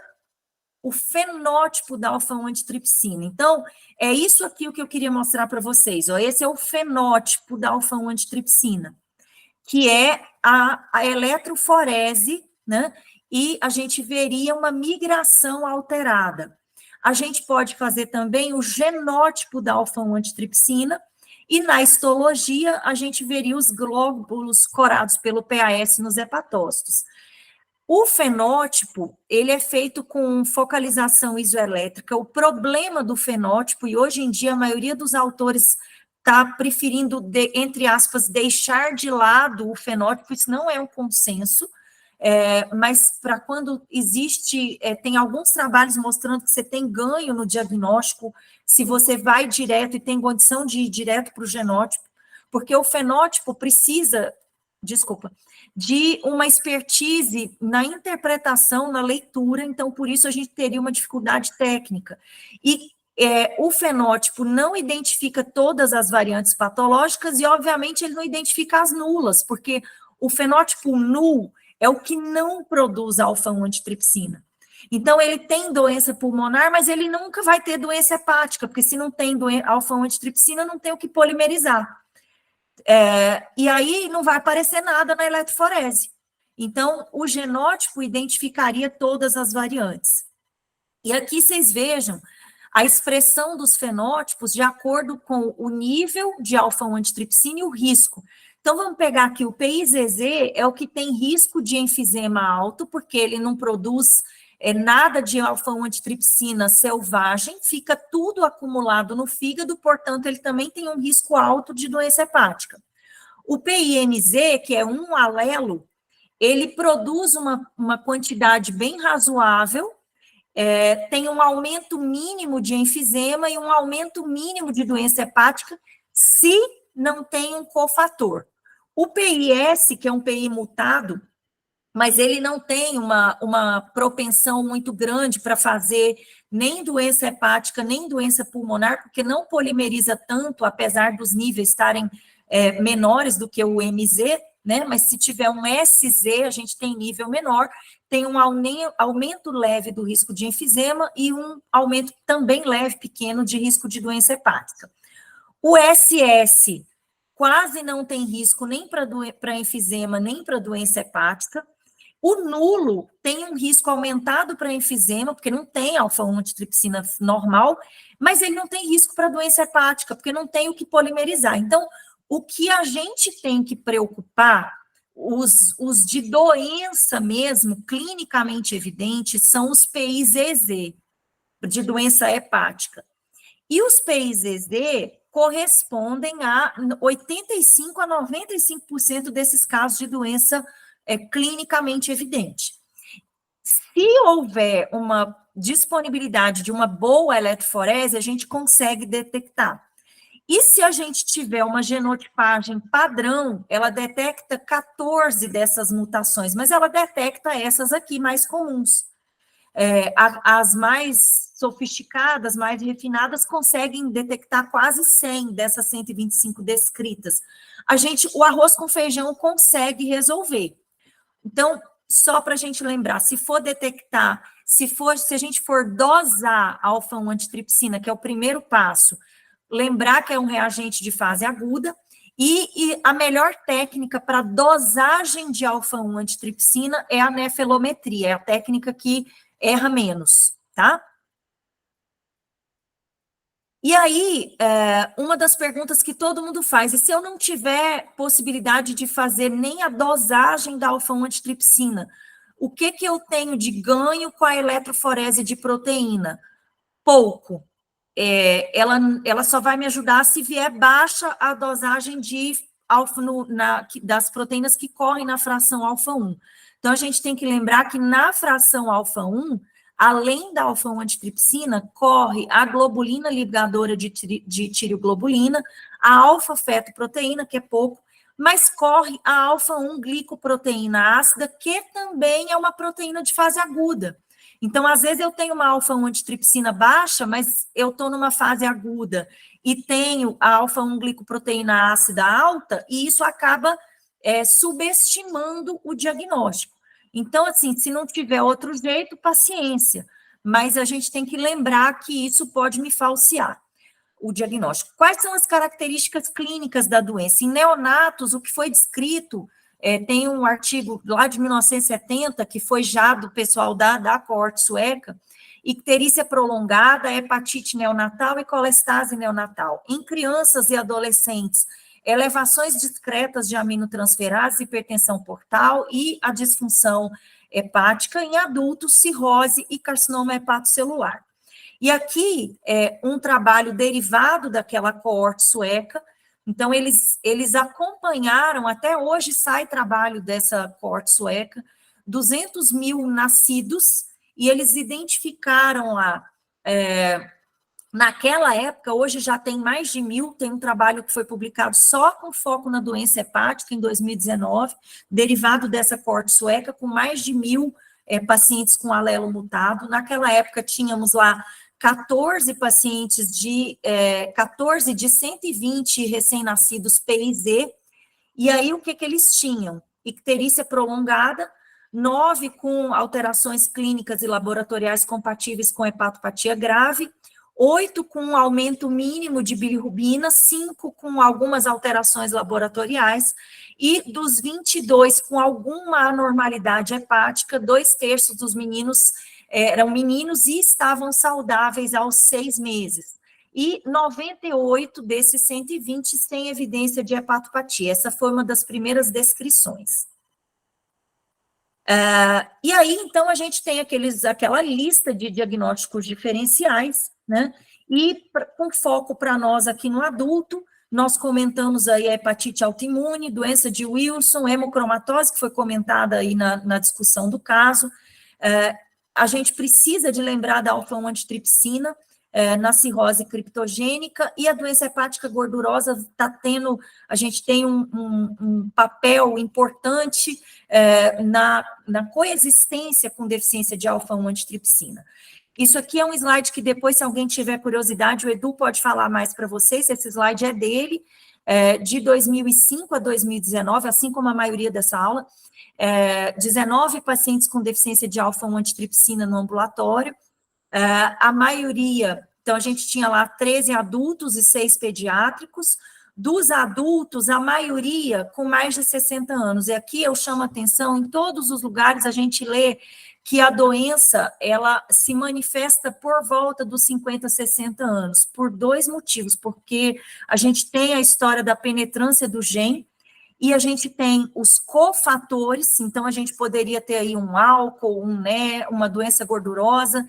o fenótipo da alfa-1 antitripsina. Então, é isso aqui o que eu queria mostrar para vocês. Ó. Esse é o fenótipo da alfa-1 antitripsina, que é a eletroforese, né? E a gente veria uma migração alterada. a gente pode fazer também o genótipo da alfa-1 antitripsina, e na histologia a gente veria os glóbulos corados pelo PAS nos hepatócitos. O fenótipo, ele é feito com focalização isoelétrica. O problema do fenótipo, e hoje em dia a maioria dos autores está preferindo, entre aspas, deixar de lado o fenótipo, isso não é um consenso, mas para quando existe, tem alguns trabalhos mostrando que você tem ganho no diagnóstico, se você vai direto e tem condição de ir direto para o genótipo, porque o fenótipo precisa, de uma expertise na interpretação, na leitura, então por isso a gente teria uma dificuldade técnica. E o fenótipo não identifica todas as variantes patológicas e, obviamente, ele não identifica as nulas, porque o fenótipo nulo é o que não produz alfa-1 antitripsina. Então, ele tem doença pulmonar, mas ele nunca vai ter doença hepática, porque se não tem alfa-1 antitripsina, não tem o que polimerizar. E aí não vai aparecer nada na eletroforese. Então, o genótipo identificaria todas as variantes. E aqui vocês vejam a expressão dos fenótipos de acordo com o nível de alfa-1 antitripsina e o risco. Então, vamos pegar aqui o PIZZ, é o que tem risco de enfisema alto, porque ele não produz nada de alfa-1 antitripsina selvagem, fica tudo acumulado no fígado, portanto, ele também tem um risco alto de doença hepática. O PIMZ, que é um alelo, ele produz uma quantidade bem razoável, tem um aumento mínimo de enfisema e um aumento mínimo de doença hepática, se não tem um cofator. O PIS, que é um PI mutado, mas ele não tem uma propensão muito grande para fazer nem doença hepática, nem doença pulmonar, porque não polimeriza tanto, apesar dos níveis estarem menores do que o MZ, né? Mas se tiver um SZ, a gente tem nível menor, tem um aumento leve do risco de enfisema e um aumento também leve, pequeno, de risco de doença hepática. O SS quase não tem risco nem para enfisema, nem para doença hepática. O nulo tem um risco aumentado para enfisema, porque não tem alfa-1 antitripsina normal, mas ele não tem risco para doença hepática, porque não tem o que polimerizar. Então, o que a gente tem que preocupar, os de doença mesmo, clinicamente evidentes, são os PIZZ, de doença hepática. E os PIZZ correspondem a 85% a 95% desses casos de doença clinicamente evidente. Se houver uma disponibilidade de uma boa eletroforese, a gente consegue detectar. E se a gente tiver uma genotipagem padrão, ela detecta 14 dessas mutações, mas ela detecta essas aqui mais comuns. As mais sofisticadas, mais refinadas, conseguem detectar quase 100 dessas 125 descritas. O arroz com feijão consegue resolver. Então, só para a gente lembrar, se for detectar, se a gente for dosar a alfa-1 antitripsina, que é o primeiro passo, lembrar que é um reagente de fase aguda, e a melhor técnica para dosagem de alfa-1 antitripsina é a nefelometria, é a técnica que erra menos, tá? E aí, uma das perguntas que todo mundo faz, e se eu não tiver possibilidade de fazer nem a dosagem da alfa-1 antitripsina, o que eu tenho de ganho com a eletroforese de proteína? Pouco. Ela só vai me ajudar se vier baixa a dosagem de das proteínas que correm na fração alfa-1. Então, a gente tem que lembrar que na fração alfa-1, além da alfa-1 antitripsina, corre a globulina ligadora de tireoglobulina, a alfa-fetoproteína, que é pouco, mas corre a alfa-1 glicoproteína ácida, que também é uma proteína de fase aguda. Então, às vezes, eu tenho uma alfa-1 antitripsina baixa, mas eu estou numa fase aguda e tenho a alfa-1 glicoproteína ácida alta, e isso acaba subestimando o diagnóstico. Então, assim, se não tiver outro jeito, paciência. Mas a gente tem que lembrar que isso pode me falsear o diagnóstico. Quais são as características clínicas da doença? Em neonatos, o que foi descrito tem um artigo lá de 1970, que foi já do pessoal da coorte sueca, icterícia prolongada, hepatite neonatal e colestase neonatal. Em crianças e adolescentes, elevações discretas de aminotransferases, hipertensão portal e a disfunção hepática. Em adultos, cirrose e carcinoma hepatocelular. E aqui é um trabalho derivado daquela coorte sueca. Então, eles acompanharam, até hoje sai trabalho dessa coorte sueca, 200 mil nascidos, e eles identificaram lá, naquela época, hoje já tem mais de 1.000, tem um trabalho que foi publicado só com foco na doença hepática, em 2019, derivado dessa coorte sueca, com mais de 1.000 pacientes com alelo mutado. Naquela época, tínhamos lá 14 pacientes 14 de 120 recém-nascidos PIZ, e aí o que eles tinham? Icterícia prolongada, 9 com alterações clínicas e laboratoriais compatíveis com hepatopatia grave, 8 com aumento mínimo de bilirrubina, 5 com algumas alterações laboratoriais, e dos 22 com alguma anormalidade hepática, 2/3 dos meninos eram meninos e estavam saudáveis aos 6 meses. E 98 desses 120 sem evidência de hepatopatia. Essa foi uma das primeiras descrições. E aí, então, a gente tem aquela lista de diagnósticos diferenciais, né? E com foco para nós aqui no adulto, nós comentamos aí a hepatite autoimune, doença de Wilson, hemocromatose, que foi comentada aí na discussão do caso. A gente precisa de lembrar da alfa-1 antitripsina na cirrose criptogênica, e a doença hepática gordurosa a gente tem um papel importante na coexistência com deficiência de alfa-1 antitripsina. Isso aqui é um slide que depois, se alguém tiver curiosidade, o Edu pode falar mais para vocês, esse slide é dele, de 2005 a 2019, assim como a maioria dessa aula, 19 pacientes com deficiência de alfa-1 antitripsina no ambulatório, a maioria, então a gente tinha lá 13 adultos e 6 pediátricos. Dos adultos, a maioria com mais de 60 anos, e aqui eu chamo a atenção, em todos os lugares a gente lê que a doença, ela se manifesta por volta dos 50, 60 anos, por 2 motivos, porque a gente tem a história da penetrância do gene, e a gente tem os cofatores, então a gente poderia ter aí um álcool, uma doença gordurosa,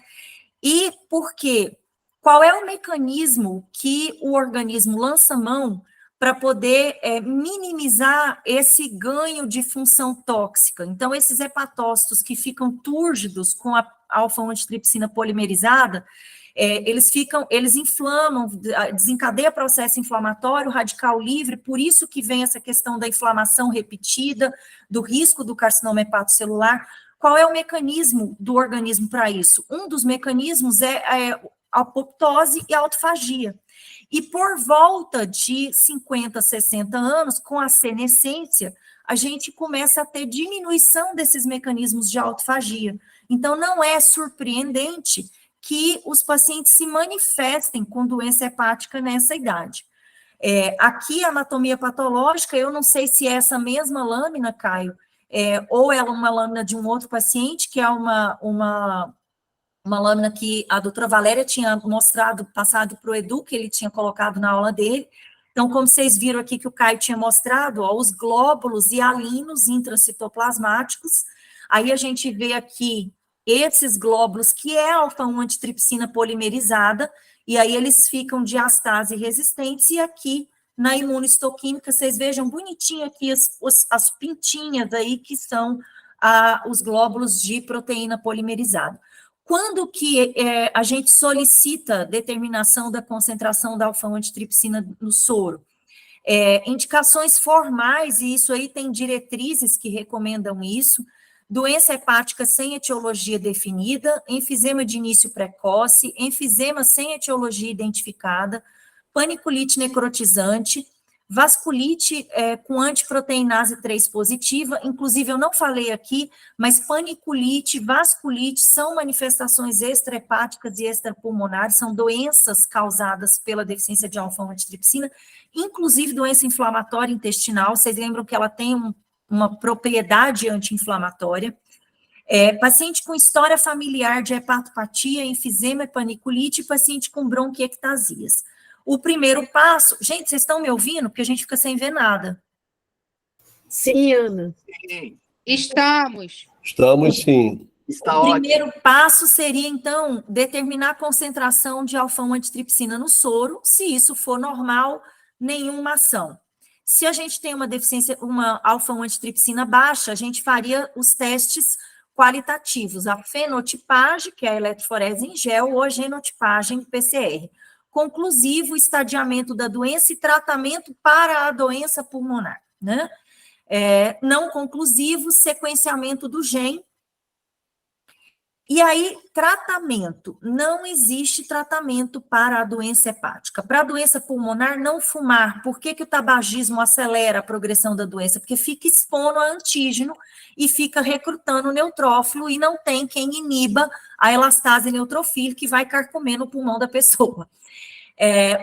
e por quê? Qual é o mecanismo que o organismo lança mão para poder minimizar esse ganho de função tóxica? Então, esses hepatócitos que ficam túrgidos com a alfa-1 antitripsina polimerizada, eles inflamam, desencadeia processo inflamatório, radical livre, por isso que vem essa questão da inflamação repetida, do risco do carcinoma hepatocelular. Qual é o mecanismo do organismo para isso? Um dos mecanismos é a apoptose e a autofagia. E por volta de 50, 60 anos, com a senescência, a gente começa a ter diminuição desses mecanismos de autofagia. Então, não é surpreendente que os pacientes se manifestem com doença hepática nessa idade. Aqui, a anatomia patológica, eu não sei se é essa mesma lâmina, Caio, ou é uma lâmina de um outro paciente, que é uma lâmina que a doutora Valéria tinha passado para o Edu, que ele tinha colocado na aula dele. Então, como vocês viram aqui que o Caio tinha mostrado, os glóbulos hialinos intracitoplasmáticos, aí a gente vê aqui esses glóbulos, que é alfa-1 antitripsina polimerizada, e aí eles ficam diastase resistentes, e aqui na imunohistoquímica, vocês vejam bonitinho aqui as pintinhas aí, que são os glóbulos de proteína polimerizada. Quando que a gente solicita determinação da concentração da alfa-1 antitripsina no soro? Indicações formais, e isso aí tem diretrizes que recomendam isso: doença hepática sem etiologia definida, enfisema de início precoce, enfisema sem etiologia identificada, paniculite necrotizante, vasculite com antiproteinase 3 positiva, inclusive eu não falei aqui, mas paniculite, vasculite são manifestações extrahepáticas e extrapulmonares, são doenças causadas pela deficiência de alfa-1 antitripsina, inclusive doença inflamatória intestinal. Vocês lembram que ela tem uma propriedade anti-inflamatória. Paciente com história familiar de hepatopatia, enfisema e paniculite, paciente com bronquiectasias. O primeiro passo... Gente, vocês estão me ouvindo? Porque a gente fica sem ver nada. Sim, Ana. Sim, Estamos. Estamos, sim. está O ótimo. primeiro passo seria, então, determinar a concentração de alfa-1-antitrypsina no soro. Se isso for normal, nenhuma ação. Se a gente tem uma deficiência, uma alfa-1-antitrypsina baixa, a gente faria os testes qualitativos, a fenotipagem, que é a eletroforese em gel, ou a genotipagem PCR. Conclusivo, estadiamento da doença e tratamento para a doença pulmonar, né? Não conclusivo, sequenciamento do gene. E aí, tratamento. Não existe tratamento para a doença hepática. Para a doença pulmonar, não fumar. Por que o tabagismo acelera a progressão da doença? Porque fica expondo a antígeno e fica recrutando neutrófilo e não tem quem iniba a elastase neutrofílica que vai carcomendo o pulmão da pessoa.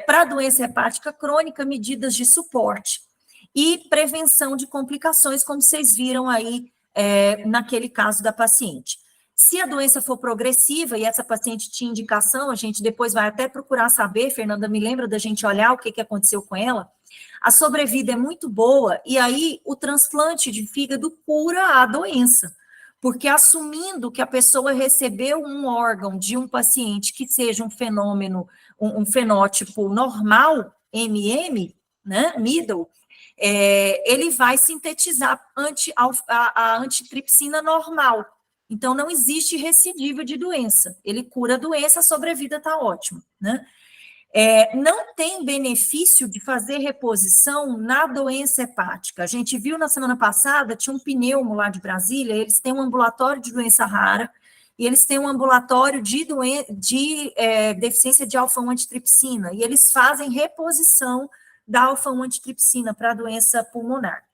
Para a doença hepática crônica, medidas de suporte e prevenção de complicações, como vocês viram aí naquele caso da paciente. Se a doença for progressiva e essa paciente tinha indicação, a gente depois vai até procurar saber, Fernanda, me lembra da gente olhar o que aconteceu com ela, a sobrevida é muito boa, e aí o transplante de fígado cura a doença, porque assumindo que a pessoa recebeu um órgão de um paciente que seja um fenômeno, um fenótipo normal, MM, né, middle, ele vai sintetizar a antitripsina normal. Então, não existe recidiva de doença. Ele cura a doença, a sobrevida está ótima, né? Não tem benefício de fazer reposição na doença hepática. A gente viu na semana passada, tinha um pneumo lá de Brasília, eles têm um ambulatório de doença rara, e eles têm um ambulatório de deficiência de alfa-1-antitrypsina, e eles fazem reposição da alfa-1-antitrypsina para a doença pulmonar.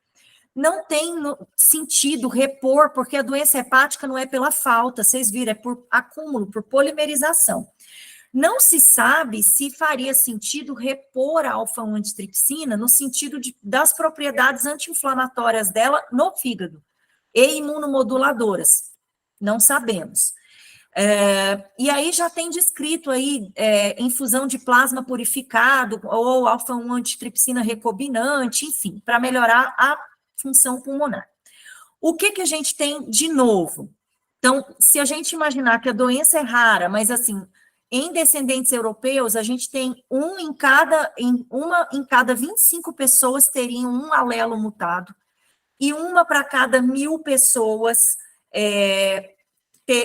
Não tem sentido repor, porque a doença hepática não é pela falta, vocês viram, é por acúmulo, por polimerização. Não se sabe se faria sentido repor a alfa-1-antitrypsina no sentido das propriedades anti-inflamatórias dela no fígado e imunomoduladoras. Não sabemos. E aí já tem descrito aí infusão de plasma purificado ou alfa-1-antitrypsina recombinante, enfim, para melhorar a função pulmonar. O que a gente tem de novo? Então, se a gente imaginar que a doença é rara, mas assim, em descendentes europeus, a gente tem uma em cada 25 pessoas teriam um alelo mutado, e uma para cada 1000 pessoas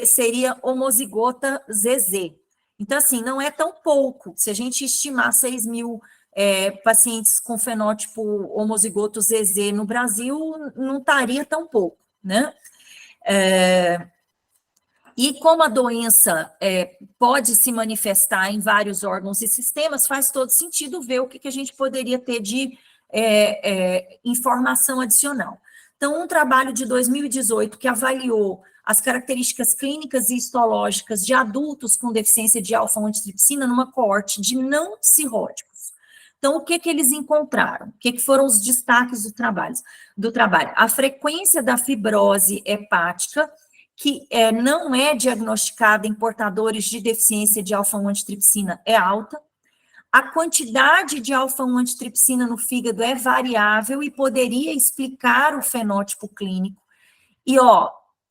seria homozigota ZZ. Então, assim, não é tão pouco. Se a gente estimar 6.000 pacientes com fenótipo homozigoto ZZ no Brasil, não estaria tão pouco, né? E como a doença pode se manifestar em vários órgãos e sistemas, faz todo sentido ver o que a gente poderia ter de informação adicional. Então, um trabalho de 2018 que avaliou as características clínicas e histológicas de adultos com deficiência de alfa-1-antitrypsina numa coorte de não cirróticos. Então, o que eles encontraram? O que foram os destaques do trabalho? A frequência da fibrose hepática, que não é diagnosticada em portadores de deficiência de alfa-1-antitrypsina, é alta. A quantidade de alfa-1-antitrypsina no fígado é variável e poderia explicar o fenótipo clínico. E,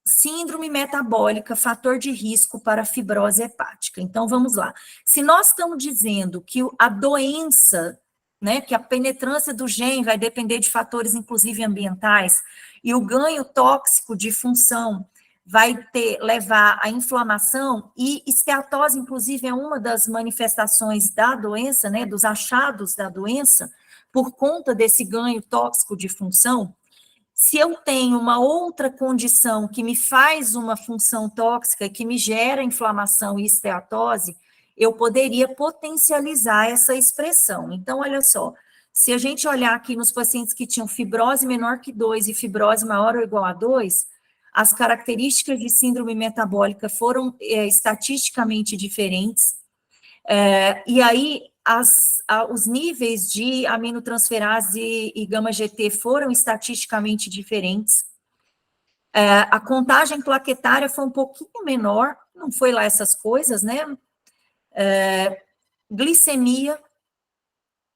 síndrome metabólica, fator de risco para fibrose hepática. Então, vamos lá. Se nós estamos dizendo que a doença, né, que a penetrância do gene vai depender de fatores, inclusive ambientais, e o ganho tóxico de função vai levar à inflamação, e esteatose, inclusive, é uma das manifestações da doença, né, dos achados da doença, por conta desse ganho tóxico de função. Se eu tenho uma outra condição que me faz uma função tóxica, que me gera inflamação e esteatose, eu poderia potencializar essa expressão. Então, olha só, se a gente olhar aqui nos pacientes que tinham fibrose menor que 2 e fibrose maior ou igual a 2, as características de síndrome metabólica foram estatisticamente diferentes. E aí, os níveis de aminotransferase e gama-GT foram estatisticamente diferentes. A contagem plaquetária foi um pouquinho menor, não foi lá essas coisas, né? Glicemia,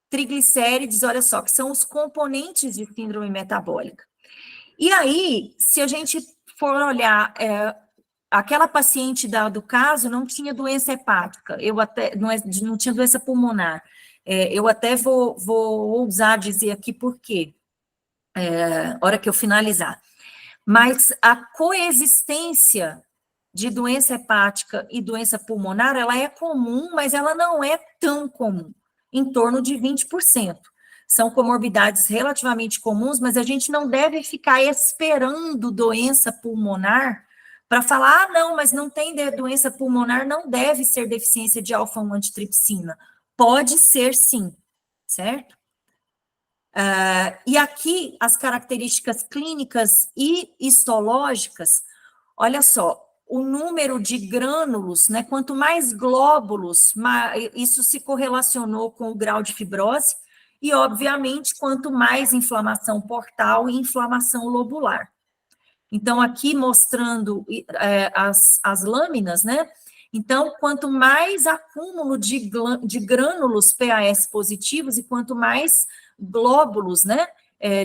triglicérides, olha só, que são os componentes de síndrome metabólica. E aí, se a gente for olhar, aquela paciente do caso não tinha doença hepática, não tinha doença pulmonar. Eu até vou ousar dizer aqui por quê, hora que eu finalizar. Mas a coexistência de doença hepática e doença pulmonar, ela é comum, mas ela não é tão comum, em torno de 20%. São comorbidades relativamente comuns, mas a gente não deve ficar esperando doença pulmonar para falar, não, mas não tem doença pulmonar, não deve ser deficiência de alfa-1 antitripsina. Pode ser sim, certo? E aqui, as características clínicas e histológicas, olha só, o número de grânulos, né, quanto mais glóbulos, isso se correlacionou com o grau de fibrose, e, obviamente, quanto mais inflamação portal e inflamação lobular. Então, aqui mostrando as lâminas, né? Então, quanto mais acúmulo de grânulos PAS positivos e quanto mais glóbulos, né,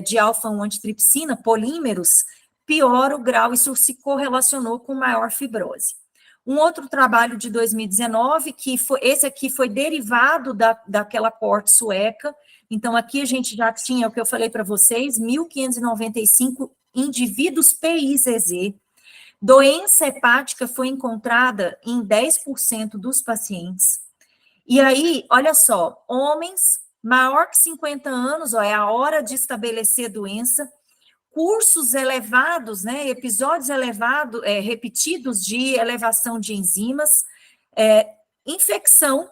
de alfa-1 antitripsina, polímeros, pior o grau, isso se correlacionou com maior fibrose. Um outro trabalho de 2019, esse aqui foi derivado daquela coorte sueca, então aqui a gente já tinha, o que eu falei para vocês, 1.595 indivíduos PIZZ. Doença hepática foi encontrada em 10% dos pacientes. E aí, olha só, homens maior que 50 anos, é a hora de estabelecer doença, cursos elevados, né, episódios elevados, repetidos de elevação de enzimas, infecção,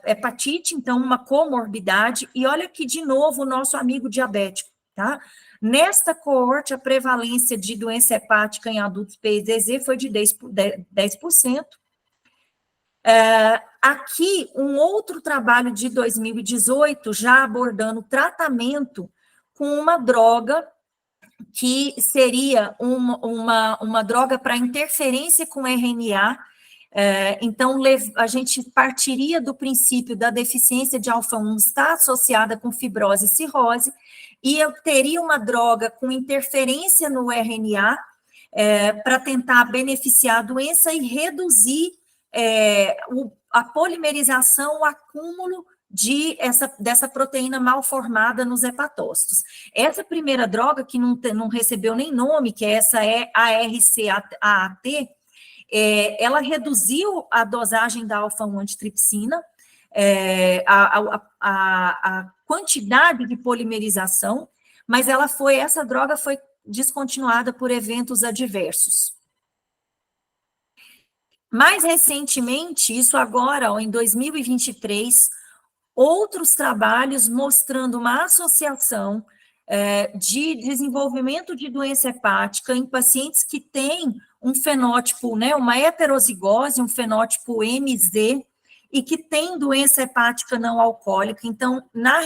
hepatite, então uma comorbidade, e olha aqui de novo o nosso amigo diabético, tá? Nesta coorte, a prevalência de doença hepática em adultos PIZZ foi de 10%. Aqui, um outro trabalho de 2018, já abordando tratamento com uma droga que seria uma droga para interferência com RNA. Então, a gente partiria do princípio da deficiência de alfa-1 está associada com fibrose e cirrose, e eu teria uma droga com interferência no RNA para tentar beneficiar a doença e reduzir a polimerização, o acúmulo dessa proteína mal formada nos hepatócitos. Essa primeira droga, que não recebeu nem nome, que essa é a ARC-AAT, ela reduziu a dosagem da alfa-1 antitripsina, a quantidade de polimerização, mas essa droga foi descontinuada por eventos adversos. Mais recentemente, isso agora, em 2023, outros trabalhos mostrando uma associação de desenvolvimento de doença hepática em pacientes que têm um fenótipo, né, uma heterozigose, um fenótipo MZ, e que tem doença hepática não alcoólica. Então, na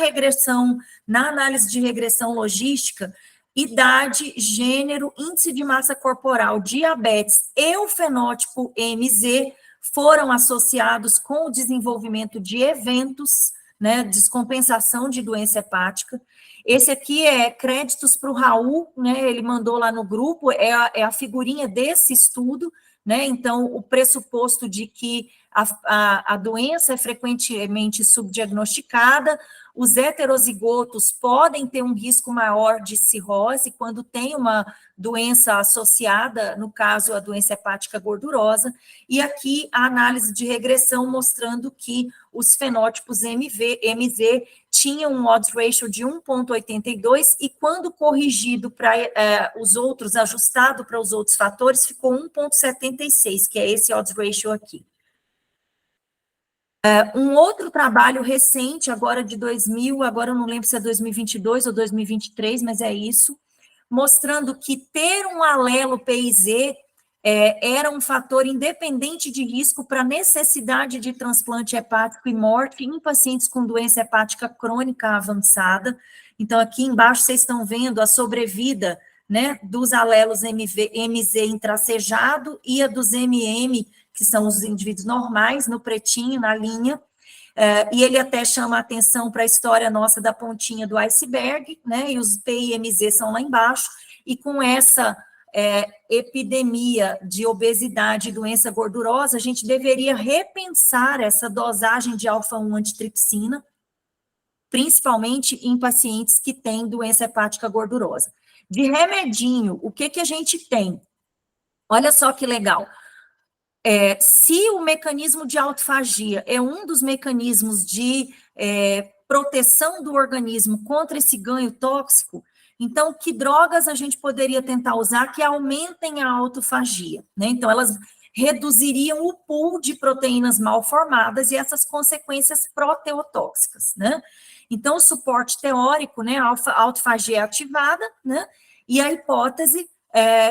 análise de regressão logística, idade, gênero, índice de massa corporal, diabetes e o fenótipo MZ foram associados com o desenvolvimento de eventos, né, descompensação de doença hepática. Esse aqui é créditos para o Raul, né, ele mandou lá no grupo, é a figurinha desse estudo, né, então o pressuposto de que a doença é frequentemente subdiagnosticada, os heterozigotos podem ter um risco maior de cirrose quando tem uma doença associada, no caso, a doença hepática gordurosa, e aqui a análise de regressão mostrando que os fenótipos MZ tinham um odds ratio de 1,82 e quando corrigido para os outros, ajustado para os outros fatores, ficou 1,76, que é esse odds ratio aqui. Um outro trabalho recente, agora de 2000, agora eu não lembro se é 2022 ou 2023, mas é isso, mostrando que ter um alelo PIZ era um fator independente de risco para necessidade de transplante hepático e morte em pacientes com doença hepática crônica avançada. Então, aqui embaixo vocês estão vendo a sobrevida, né, dos alelos MZ intracejado e a dos MM, que são os indivíduos normais, no pretinho, na linha. E ele até chama a atenção para a história nossa da pontinha do iceberg, né, e os P e MZ são lá embaixo, e com essa epidemia de obesidade e doença gordurosa, a gente deveria repensar essa dosagem de alfa-1 antitripsina, principalmente em pacientes que têm doença hepática gordurosa. De remedinho, o que a gente tem? Olha só que legal. Se o mecanismo de autofagia é um dos mecanismos de proteção do organismo contra esse ganho tóxico, então, que drogas a gente poderia tentar usar que aumentem a autofagia, né? Então, elas reduziriam o pool de proteínas mal formadas e essas consequências proteotóxicas, né? Então, o suporte teórico, né, a autofagia é ativada, né? E a hipótese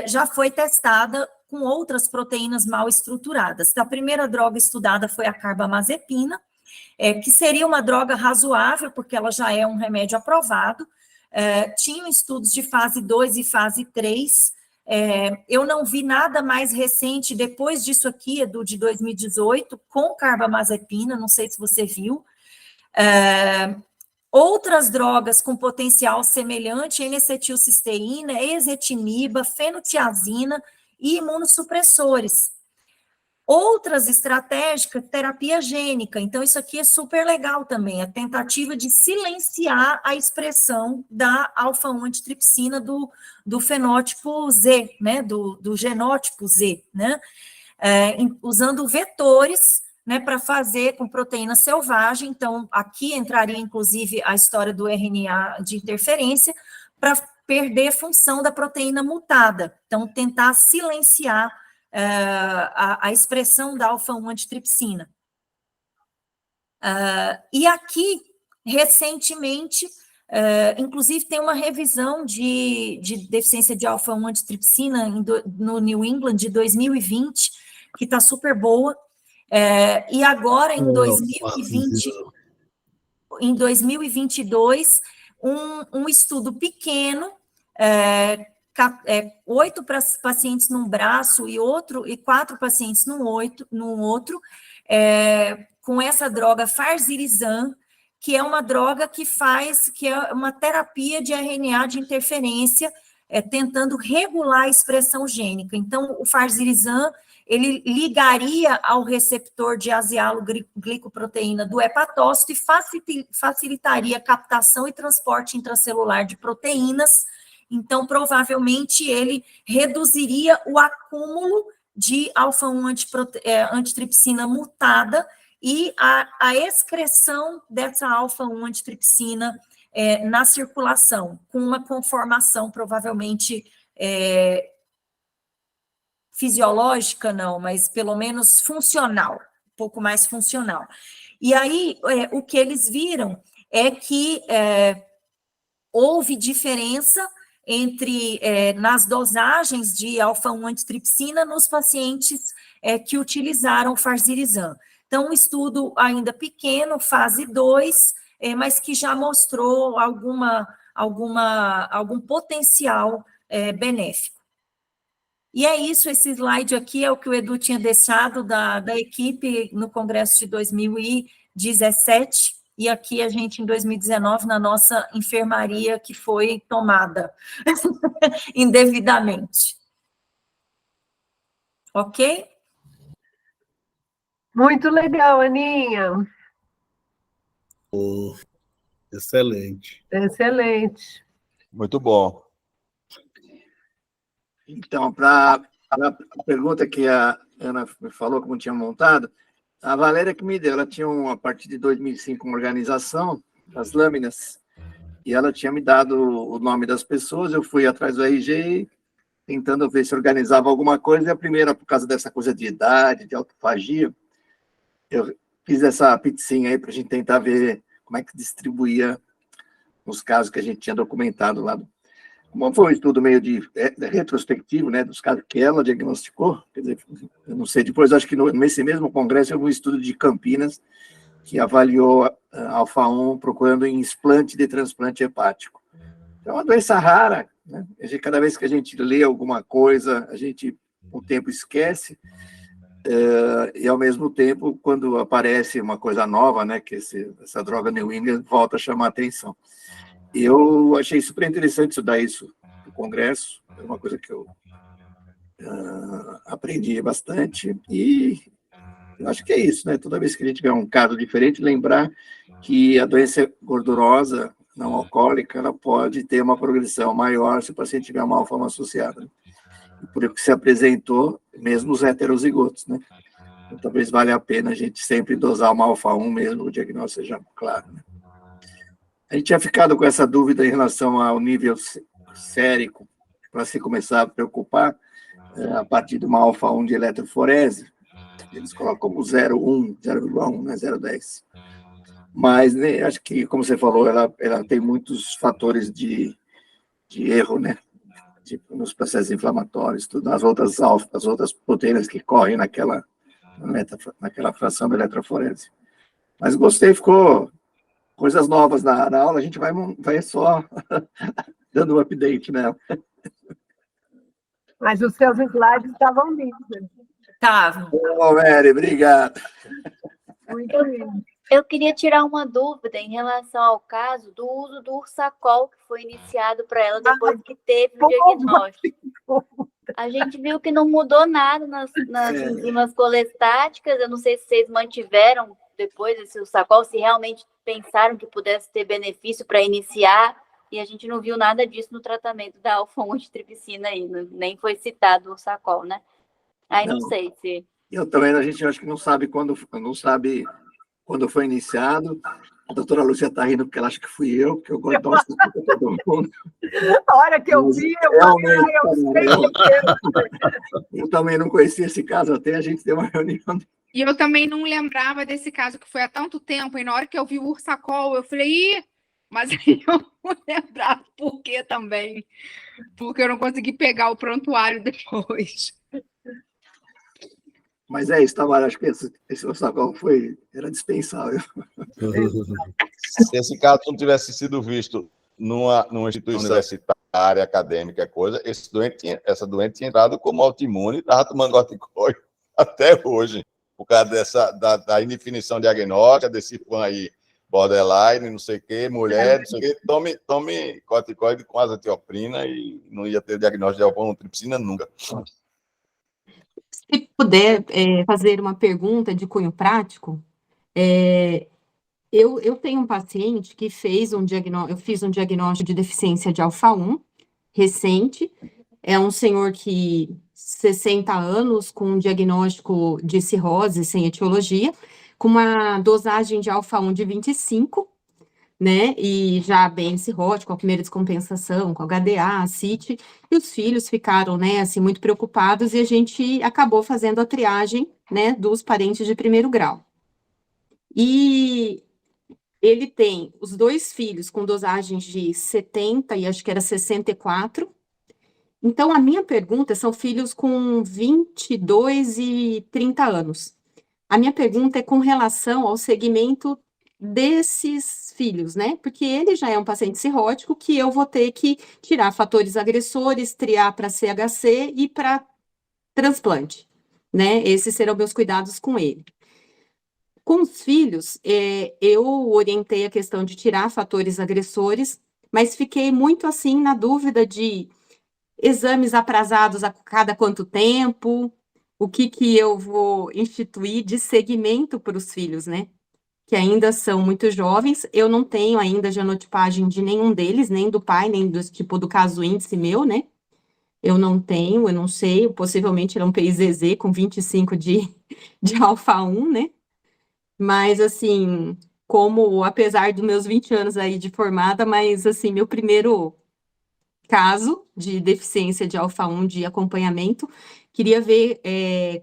já foi testada com outras proteínas mal estruturadas. A primeira droga estudada foi a carbamazepina, que seria uma droga razoável, porque ela já é um remédio aprovado. Tinham estudos de fase 2 e fase 3. Eu não vi nada mais recente depois disso aqui, Edu, de 2018, com carbamazepina, não sei se você viu. Outras drogas com potencial semelhante, N-acetilcisteína, ezetimiba, fenotiazina e imunossupressores. Outras estratégicas, terapia gênica. Então, isso aqui é super legal também, a tentativa de silenciar a expressão da alfa-1 antitripsina do fenótipo Z, né, do genótipo Z, né, usando vetores, né, para fazer com proteína selvagem. Então, aqui entraria, inclusive, a história do RNA de interferência, para perder função da proteína mutada. Então, tentar silenciar a expressão da alfa-1 antitripsina. E aqui, recentemente, inclusive tem uma revisão de deficiência de alfa-1 antitripsina no New England de 2020, que está super boa, e agora em 2022, um estudo pequeno, 8 pacientes num braço e 4 pacientes num outro, com essa droga Farzirizan, que é uma droga que é uma terapia de RNA de interferência, tentando regular a expressão gênica. Então, o Farzirizan, ele ligaria ao receptor de azialoglicoproteína do hepatócito e facilitaria a captação e transporte intracelular de proteínas. Então, provavelmente, ele reduziria o acúmulo de alfa-1 antitripsina mutada e a excreção dessa alfa-1 antitripsina na circulação, com uma conformação provavelmente fisiológica, não, mas pelo menos funcional, um pouco mais funcional. E aí, o que eles viram é que houve diferença nas dosagens de alfa-1 antitripsina nos pacientes que utilizaram o Farzirizan. Então, um estudo ainda pequeno, fase 2, mas que já mostrou algum potencial benéfico. E é isso, esse slide aqui é o que o Edu tinha deixado da equipe no congresso de 2017, e aqui a gente, em 2019, na nossa enfermaria, que foi tomada indevidamente. Ok? Muito legal, Aninha. Excelente. Excelente. Muito bom. Então, para a pergunta que a Ana me falou, como tinha montado, a Valéria que me deu, ela tinha, a partir de 2005, uma organização das lâminas, e ela tinha me dado o nome das pessoas, eu fui atrás do RG, tentando ver se organizava alguma coisa, e a primeira, por causa dessa coisa de idade, de autofagia, eu fiz essa pizzinha aí para a gente tentar ver como é que distribuía os casos que a gente tinha documentado lá. Como foi um estudo meio retrospectivo, né, dos casos que ela diagnosticou, quer dizer, eu não sei, depois acho que nesse mesmo congresso houve um estudo de Campinas que avaliou alfa-1 procurando em explante de transplante hepático. É uma doença rara, né? Cada vez que a gente lê alguma coisa, a gente, com o tempo, esquece, e, ao mesmo tempo, quando aparece uma coisa nova, né, que essa droga New England volta a chamar a atenção. Eu achei super interessante estudar isso no congresso, é uma coisa que eu aprendi bastante, e eu acho que é isso, né? Toda vez que a gente tiver um caso diferente, lembrar que a doença gordurosa não alcoólica, ela pode ter uma progressão maior se o paciente tiver uma alfa-1 associada. Por isso que se apresentou, mesmo os heterozigotos, né? Então, talvez valha a pena a gente sempre dosar uma alfa-1 mesmo, o diagnóstico seja claro, né? A gente tinha ficado com essa dúvida em relação ao nível sérico, para se começar a preocupar, a partir de uma alfa-1 de eletroforese. Eles colocam como 0,1, 0,1, né, 0,10. Mas, né, acho que, como você falou, ela tem muitos fatores de erro, né? Tipo, nos processos inflamatórios, tudo, as outras proteínas que correm naquela fração da eletroforese. Mas gostei, ficou coisas novas na aula, a gente vai só dando um update nela. Mas os seus slides estavam lindos. Estavam. Bom, Mary, obrigado. Muito lindo. Eu queria tirar uma dúvida em relação ao caso do uso do Ursacol que foi iniciado para ela depois que teve o diagnóstico. A gente viu que não mudou nada nas enzimas colestáticas. Eu não sei se vocês mantiveram depois esse Ursacol, se realmente pensaram que pudesse ter benefício para iniciar, e a gente não viu nada disso no tratamento da alfa-1 antitripsina aí, nem foi citado o Ursacol, né? Aí não sei se... Eu também, a gente acho que não sabe quando foi iniciado. A doutora Lúcia está rindo porque ela acha que fui eu, porque eu gosto de assistir para todo mundo. A hora que eu vi, eu falei, eu também não conhecia esse caso, até a gente deu uma reunião. E eu também não lembrava desse caso, que foi há tanto tempo, e na hora que eu vi o Ursacol, eu falei, mas aí eu não lembrava por quê também, porque eu não consegui pegar o prontuário depois. Mas é isso, Tamara, acho que esse Ursacol era dispensável. Se esse caso não tivesse sido visto numa instituição universitária, acadêmica, essa doente tinha entrado como autoimune e estava tomando corticoide até hoje, por causa da indefinição diagnóstica, desse fã aí, borderline, não sei o quê, mulher, não sei o quê, tome corticoide com azatioprina e não ia ter diagnóstico de alfa-1 antitripsina nunca. Se puder fazer uma pergunta de cunho prático, eu tenho um paciente que eu fiz um diagnóstico de deficiência de alfa-1 recente, é um senhor que 60 anos com um diagnóstico de cirrose sem etiologia, com uma dosagem de alfa-1 de 25, né, e já bem cirrótico, a primeira descompensação, com HDA, CIT, e os filhos ficaram, né, assim, muito preocupados, e a gente acabou fazendo a triagem, né, dos parentes de primeiro grau. E ele tem os 2 filhos com dosagens de 70 e acho que era 64. Então, a minha pergunta, são filhos com 22 e 30 anos. A minha pergunta é com relação ao segmento desses filhos, né? Porque ele já é um paciente cirrótico que eu vou ter que tirar fatores agressores, triar para CHC e para transplante, né? Esses serão meus cuidados com ele. Com os filhos, eu orientei a questão de tirar fatores agressores, mas fiquei muito assim na dúvida de exames aprazados a cada quanto tempo, o que eu vou instituir de segmento para os filhos, né? Que ainda são muito jovens. Eu não tenho ainda genotipagem de nenhum deles, nem do pai, nem do caso índice meu, né? Eu não tenho, eu não sei, possivelmente ele é um PIZZ com 25 de alfa-1, né? Mas, assim, apesar dos meus 20 anos aí de formada, mas, assim, meu primeiro caso de deficiência de alfa-1 de acompanhamento, queria ver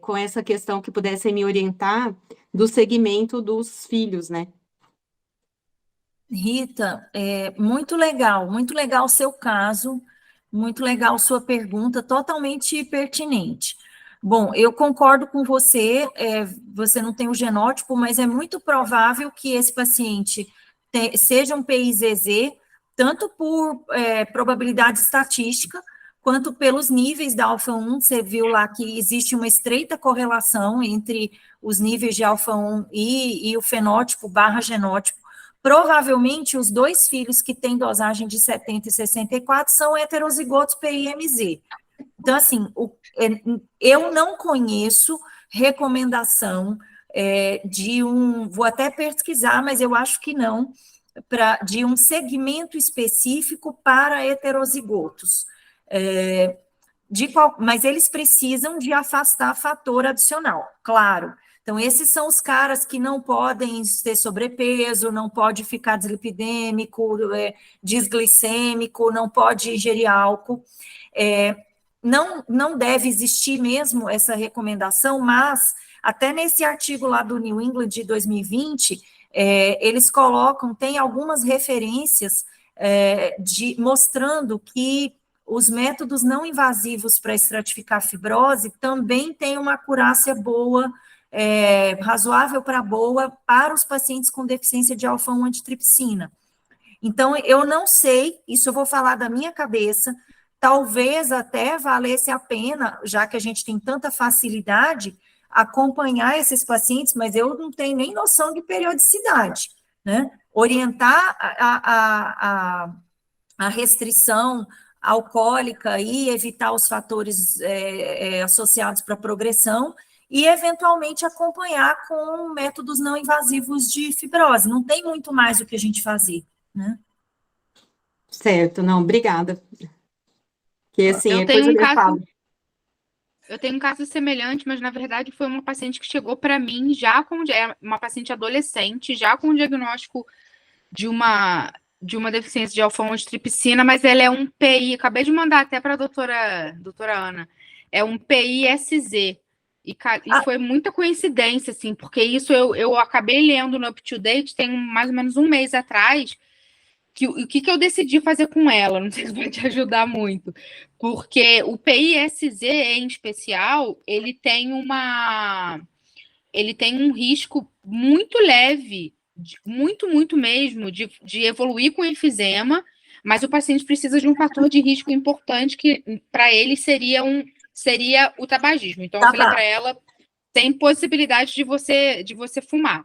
com essa questão que pudessem me orientar do segmento dos filhos, né? Rita, muito legal o seu caso. Muito legal sua pergunta, totalmente pertinente. Bom, eu concordo com você, você não tem o genótipo, mas é muito provável que esse paciente seja um PIZZ, tanto por probabilidade estatística, quanto pelos níveis da alfa-1. Você viu lá que existe uma estreita correlação entre os níveis de alfa-1 e o fenótipo / genótipo. Provavelmente, os 2 filhos que têm dosagem de 70 e 64 são heterozigotos PIMZ. Então, assim, eu não conheço recomendação vou até pesquisar, mas eu acho que não, de um segmento específico para heterozigotos. Mas eles precisam de afastar fator adicional, claro. Então, esses são os caras que não podem ter sobrepeso, não pode ficar dislipidêmico, disglicêmico, não pode ingerir álcool. Não deve existir mesmo essa recomendação, mas até nesse artigo lá do New England de 2020, eles colocam, tem algumas referências mostrando que os métodos não invasivos para estratificar fibrose também têm uma acurácia boa, razoável para boa, para os pacientes com deficiência de alfa-1 antitripsina. Então, eu não sei, isso eu vou falar da minha cabeça, talvez até valesse a pena, já que a gente tem tanta facilidade, acompanhar esses pacientes, mas eu não tenho nem noção de periodicidade, né? Orientar a restrição alcoólica e evitar os fatores associados para a progressão e, eventualmente, acompanhar com métodos não invasivos de fibrose. Não tem muito mais o que a gente fazer, né? Certo, não, obrigada. Que, assim, eu tenho um caso semelhante, mas, na verdade, foi uma paciente que chegou para mim já uma paciente adolescente, já com o diagnóstico de uma deficiência de alfa-1 antitripsina, mas ela é um PI, acabei de mandar até para a doutora Ana, é um PISZ, e foi muita coincidência, assim, porque isso eu acabei lendo no Up to Date, tem mais ou menos um mês atrás, o que eu decidi fazer com ela, não sei se vai te ajudar muito, porque o PISZ, em especial, ele tem um risco muito leve, muito mesmo, de evoluir com enfisema, mas o paciente precisa de um fator de risco importante que, para ele, seria o tabagismo. Então, eu falei para ela, tem possibilidade de você fumar.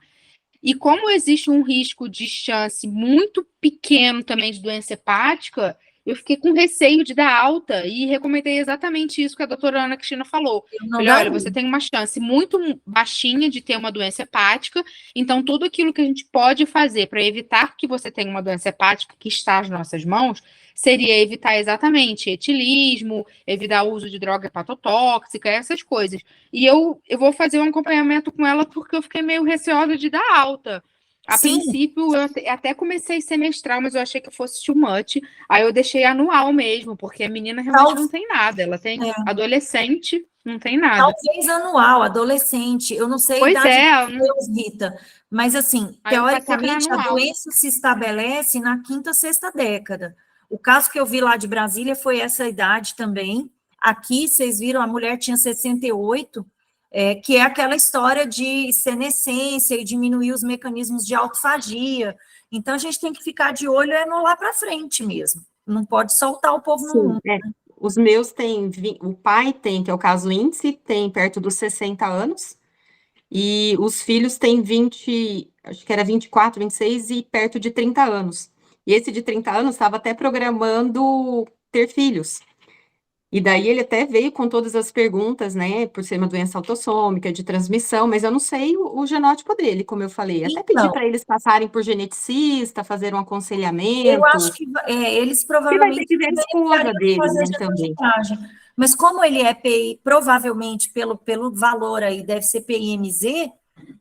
E como existe um risco de chance muito pequeno também de doença hepática, eu fiquei com receio de dar alta e recomendei exatamente isso que a doutora Ana Cristina falou. Falei, olha, você tem uma chance muito baixinha de ter uma doença hepática, então tudo aquilo que a gente pode fazer para evitar que você tenha uma doença hepática que está às nossas mãos, seria evitar exatamente etilismo, evitar o uso de droga hepatotóxica, essas coisas. E eu vou fazer um acompanhamento com ela porque eu fiquei meio receosa de dar alta. A princípio, eu até comecei semestral, mas eu achei que fosse too much. Aí eu deixei anual mesmo, porque a menina realmente não tem nada. Ela tem adolescente, não tem nada. Talvez anual, adolescente. Eu não sei a idade de Deus, Rita. Mas, assim, teoricamente, a doença se estabelece na 5ª, 6ª década. O caso que eu vi lá de Brasília foi essa idade também. Aqui, vocês viram, a mulher tinha 68, que é aquela história de senescência e diminuir os mecanismos de autofagia. Então, a gente tem que ficar de olho no lá para frente mesmo. Não pode soltar o povo no mundo. Né? Os meus o pai tem, que é o caso índice, tem perto dos 60 anos, e os filhos têm 20, acho que era 24, 26 e perto de 30 anos. E esse de 30 anos estava até programando ter filhos. E daí ele até veio com todas as perguntas, né, por ser uma doença autossômica, de transmissão, mas eu não sei o genótipo dele, como eu falei. Até pedi para eles passarem por geneticista, fazer um aconselhamento. Eu acho que eles provavelmente... Vai ter que ver a esposa deles, né, também. Mas como ele é PI, provavelmente, pelo valor aí, deve ser PIMZ,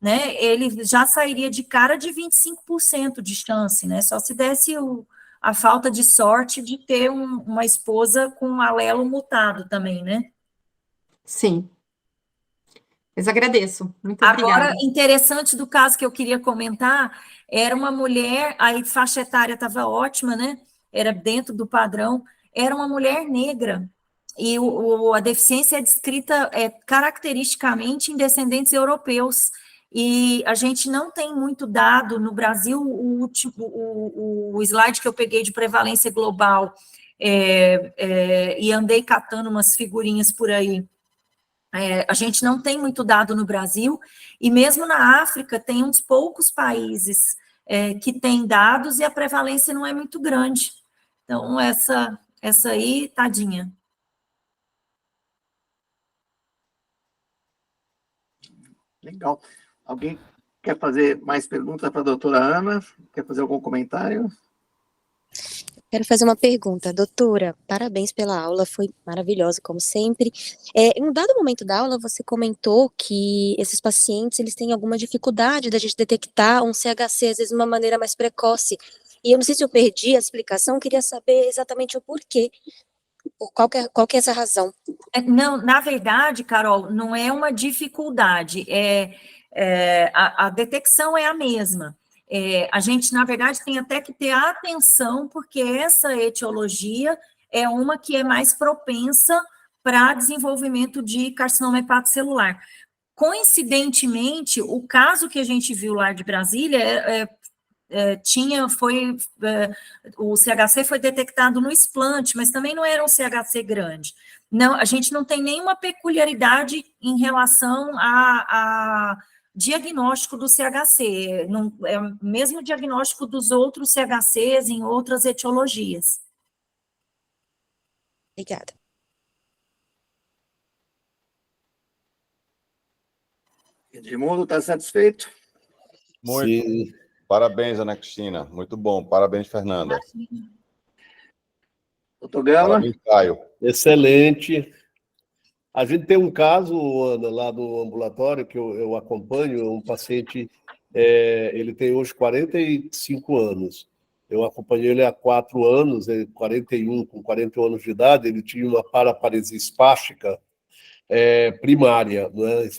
né, ele já sairia de cara de 25% de chance, né, só se desse a falta de sorte de ter uma esposa com um alelo mutado também, né? Sim. Mas agradeço, muito obrigada. Agora, interessante do caso que eu queria comentar, era uma mulher, a faixa etária estava ótima, né? Era dentro do padrão, era uma mulher negra, e a deficiência é descrita caracteristicamente em descendentes europeus, e a gente não tem muito dado no Brasil. O slide que eu peguei de prevalência global, e andei catando umas figurinhas por aí, a gente não tem muito dado no Brasil, e mesmo na África tem uns poucos países que têm dados, e a prevalência não é muito grande. Então, essa aí, tadinha. Legal. Alguém quer fazer mais perguntas para a doutora Ana? Quer fazer algum comentário? Quero fazer uma pergunta. Doutora, parabéns pela aula, foi maravilhosa, como sempre. Em um dado momento da aula, você comentou que esses pacientes, eles têm alguma dificuldade da gente detectar um CHC, às vezes, de uma maneira mais precoce. E eu não sei se eu perdi a explicação, queria saber exatamente o porquê. Qual que é essa razão? Não, na verdade, Carol, não é uma dificuldade, a detecção é a mesma. A gente, na verdade, tem até que ter atenção, porque essa etiologia é uma que é mais propensa para desenvolvimento de carcinoma hepatocelular. Coincidentemente, o caso que a gente viu lá de Brasília o CHC foi detectado no explante, mas também não era um CHC grande. Não, a gente não tem nenhuma peculiaridade em relação a diagnóstico do CHC, não, é o mesmo diagnóstico dos outros CHCs em outras etiologias. Obrigada. Edmundo, está satisfeito? Muito. Sim. Parabéns, Ana Cristina. Muito bom. Parabéns, Fernanda. Doutor Gama? Parabéns, Caio. Excelente. A gente tem um caso, Ana, lá no ambulatório, que eu acompanho, um paciente, ele tem hoje 45 anos. Eu acompanhei ele há 4 anos, 41, com 41 anos de idade, ele tinha uma paraparesia espástica primária, né?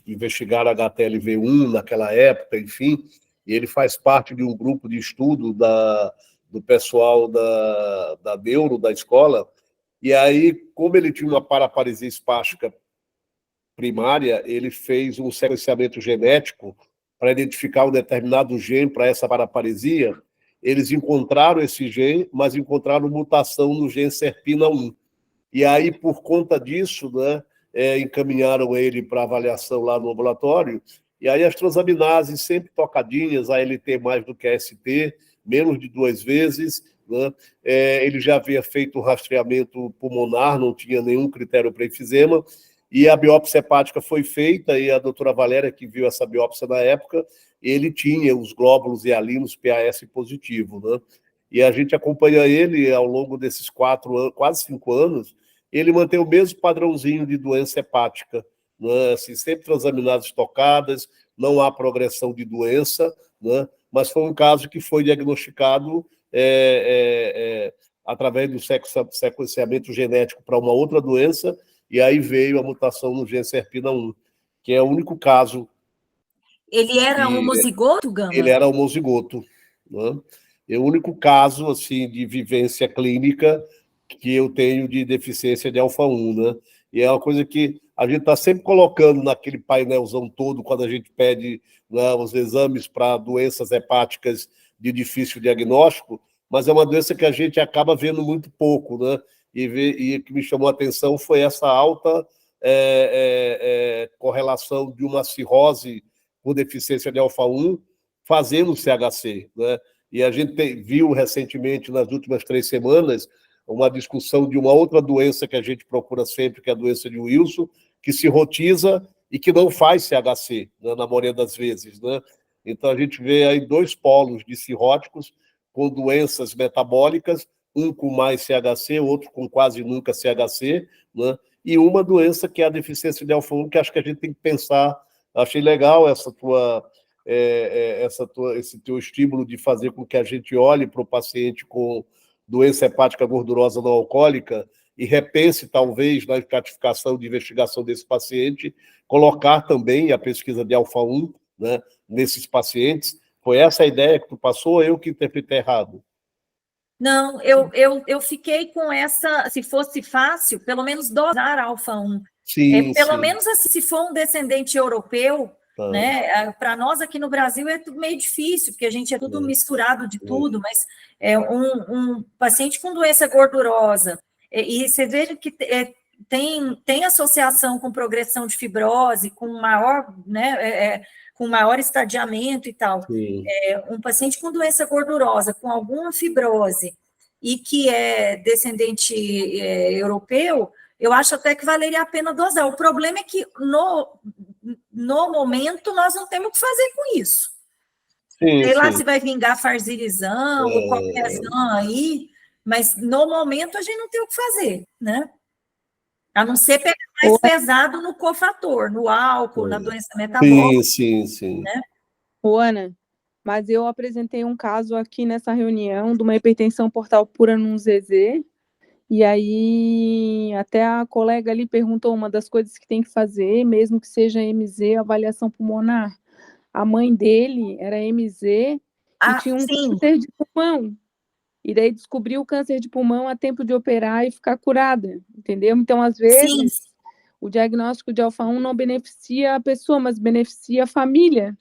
Investigaram HTLV1 naquela época, enfim, e ele faz parte de um grupo de estudo do pessoal da neuro da escola. E aí, como ele tinha uma paraparesia espástica primária, ele fez um sequenciamento genético para identificar um determinado gene para essa paraparesia. Eles encontraram esse gene, mas encontraram mutação no gene SERPINA1. E aí, por conta disso, né, encaminharam ele para avaliação lá no ambulatório, e aí as transaminases sempre tocadinhas, a LT mais do que a ST, menos de 2 vezes, né? Ele já havia feito um rastreamento pulmonar, não tinha nenhum critério para enfisema, e a biópsia hepática foi feita, e a doutora Valéria, que viu essa biópsia na época, ele tinha os glóbulos hialinos PAS positivo, né? E a gente acompanha ele ao longo desses 4 anos, quase 5 anos, ele mantém o mesmo padrãozinho de doença hepática, né? Assim, sempre transaminases tocadas, não há progressão de doença, né? Mas foi um caso que foi diagnosticado através do sequenciamento genético para uma outra doença, e aí veio a mutação no gene SERPINA1, que é o único caso. Ele era homozigoto, Gama? Ele era homozigoto, né? É o único caso assim, de vivência clínica que eu tenho de deficiência de alfa-1, né? E é uma coisa que a gente está sempre colocando naquele painelzão todo, quando a gente pede, né, os exames para doenças hepáticas de difícil diagnóstico, mas é uma doença que a gente acaba vendo muito pouco, né? E o que me chamou a atenção foi essa alta correlação de uma cirrose por deficiência de alfa-1 fazendo CHC, né? E a gente viu recentemente, nas últimas 3 semanas, uma discussão de uma outra doença que a gente procura sempre, que é a doença de Wilson, que cirrotiza e que não faz CHC, né, na maioria das vezes, né? Então, a gente vê aí 2 polos de cirróticos com doenças metabólicas, um com mais CHC, outro com quase nunca CHC, né? E uma doença que é a deficiência de alfa-1, que acho que a gente tem que pensar. Achei legal esse teu estímulo de fazer com que a gente olhe para o paciente com doença hepática gordurosa não alcoólica e repense, talvez, na estratificação de investigação desse paciente, colocar também a pesquisa de alfa-1, né, nesses pacientes. Foi essa a ideia que tu passou ou eu que interpretei errado? Não, eu fiquei com essa, se fosse fácil, pelo menos dosar alfa-1. Sim, Pelo sim. menos assim, se for um descendente europeu, Tá. né? Para nós aqui no Brasil é tudo meio difícil, porque a gente é tudo misturado de tudo, mas é um paciente com doença gordurosa, e você vê que tem associação com progressão de fibrose, com maior, né, com maior estadiamento e tal. Um paciente com doença gordurosa, com alguma fibrose, e que é descendente europeu, eu acho até que valeria a pena dosar. O problema é que, no momento, nós não temos o que fazer com isso. Sei lá se vai vingar Farzilizão ou qualquer zan aí, mas, no momento, a gente não tem o que fazer, né? A não ser pegar mais pesado no cofator, no álcool, na doença metabólica. Sim. Né? Ana, mas eu apresentei um caso aqui nessa reunião de uma hipertensão portal pura num ZZ, e aí até a colega ali perguntou uma das coisas que tem que fazer, mesmo que seja MZ, avaliação pulmonar. A mãe dele era MZ e tinha um câncer de pulmão. E daí descobriu o câncer de pulmão a tempo de operar e ficar curada, entendeu? Então, às vezes, o diagnóstico de alfa-1 não beneficia a pessoa, mas beneficia a família,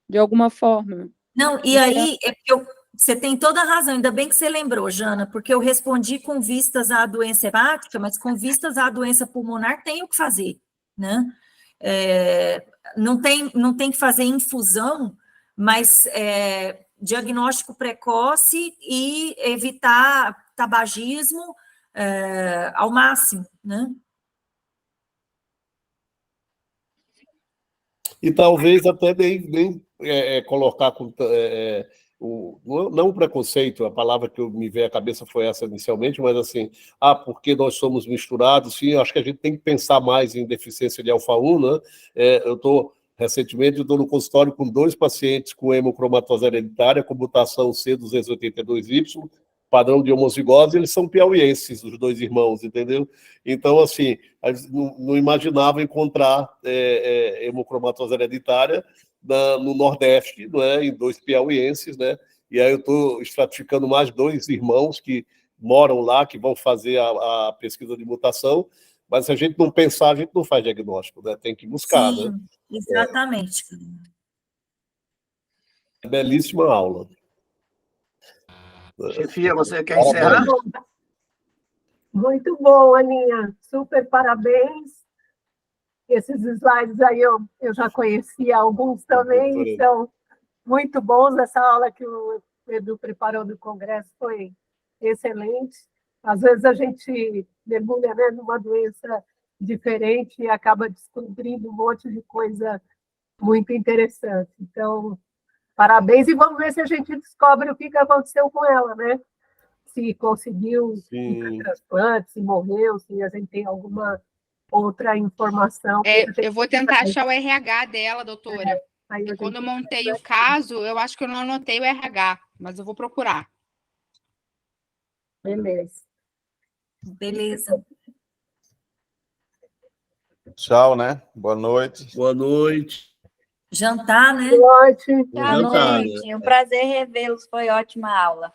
de alguma forma. Não, e aí, você tem toda a razão, ainda bem que você lembrou, Jana, porque eu respondi com vistas à doença hepática, mas com vistas à doença pulmonar tem o que fazer, né? Não tem que fazer infusão, mas diagnóstico precoce e evitar tabagismo ao máximo, né? E talvez até nem colocar não o preconceito, a palavra que me veio à cabeça foi essa inicialmente, mas assim, porque nós somos misturados, sim, acho que a gente tem que pensar mais em deficiência de alfa-1, né? Recentemente, eu estou no consultório com 2 pacientes com hemocromatose hereditária, com mutação C282Y, padrão de homozigose, eles são piauienses, os 2 irmãos, entendeu? Então, assim, a gente não imaginava encontrar hemocromatose hereditária no Nordeste, não é? Em 2 piauienses, né? E aí eu estou estratificando mais 2 irmãos que moram lá, que vão fazer a pesquisa de mutação, mas se a gente não pensar, a gente não faz diagnóstico, né? Tem que buscar, Sim, né? Exatamente. Belíssima aula. Chefia, você quer encerrar? Muito bom, Aninha. Super parabéns. Esses slides aí eu já conhecia alguns também, são muito bons. Essa aula que o Edu preparou do Congresso foi excelente. Às vezes a gente mergulha, né, numa doença diferente e acaba descobrindo um monte de coisa muito interessante. Então, parabéns, e vamos ver se a gente descobre o que aconteceu com ela, né? Se conseguiu transplante, se morreu, se a gente tem alguma outra informação. Eu vou tentar achar o RH dela, doutora. Quando eu montei o caso, eu acho que eu não anotei o RH, mas eu vou procurar. Beleza. Tchau, né? Boa noite. Boa noite. Jantar, né? Boa noite. Tchau, gente. Um prazer revê-los. Foi ótima aula.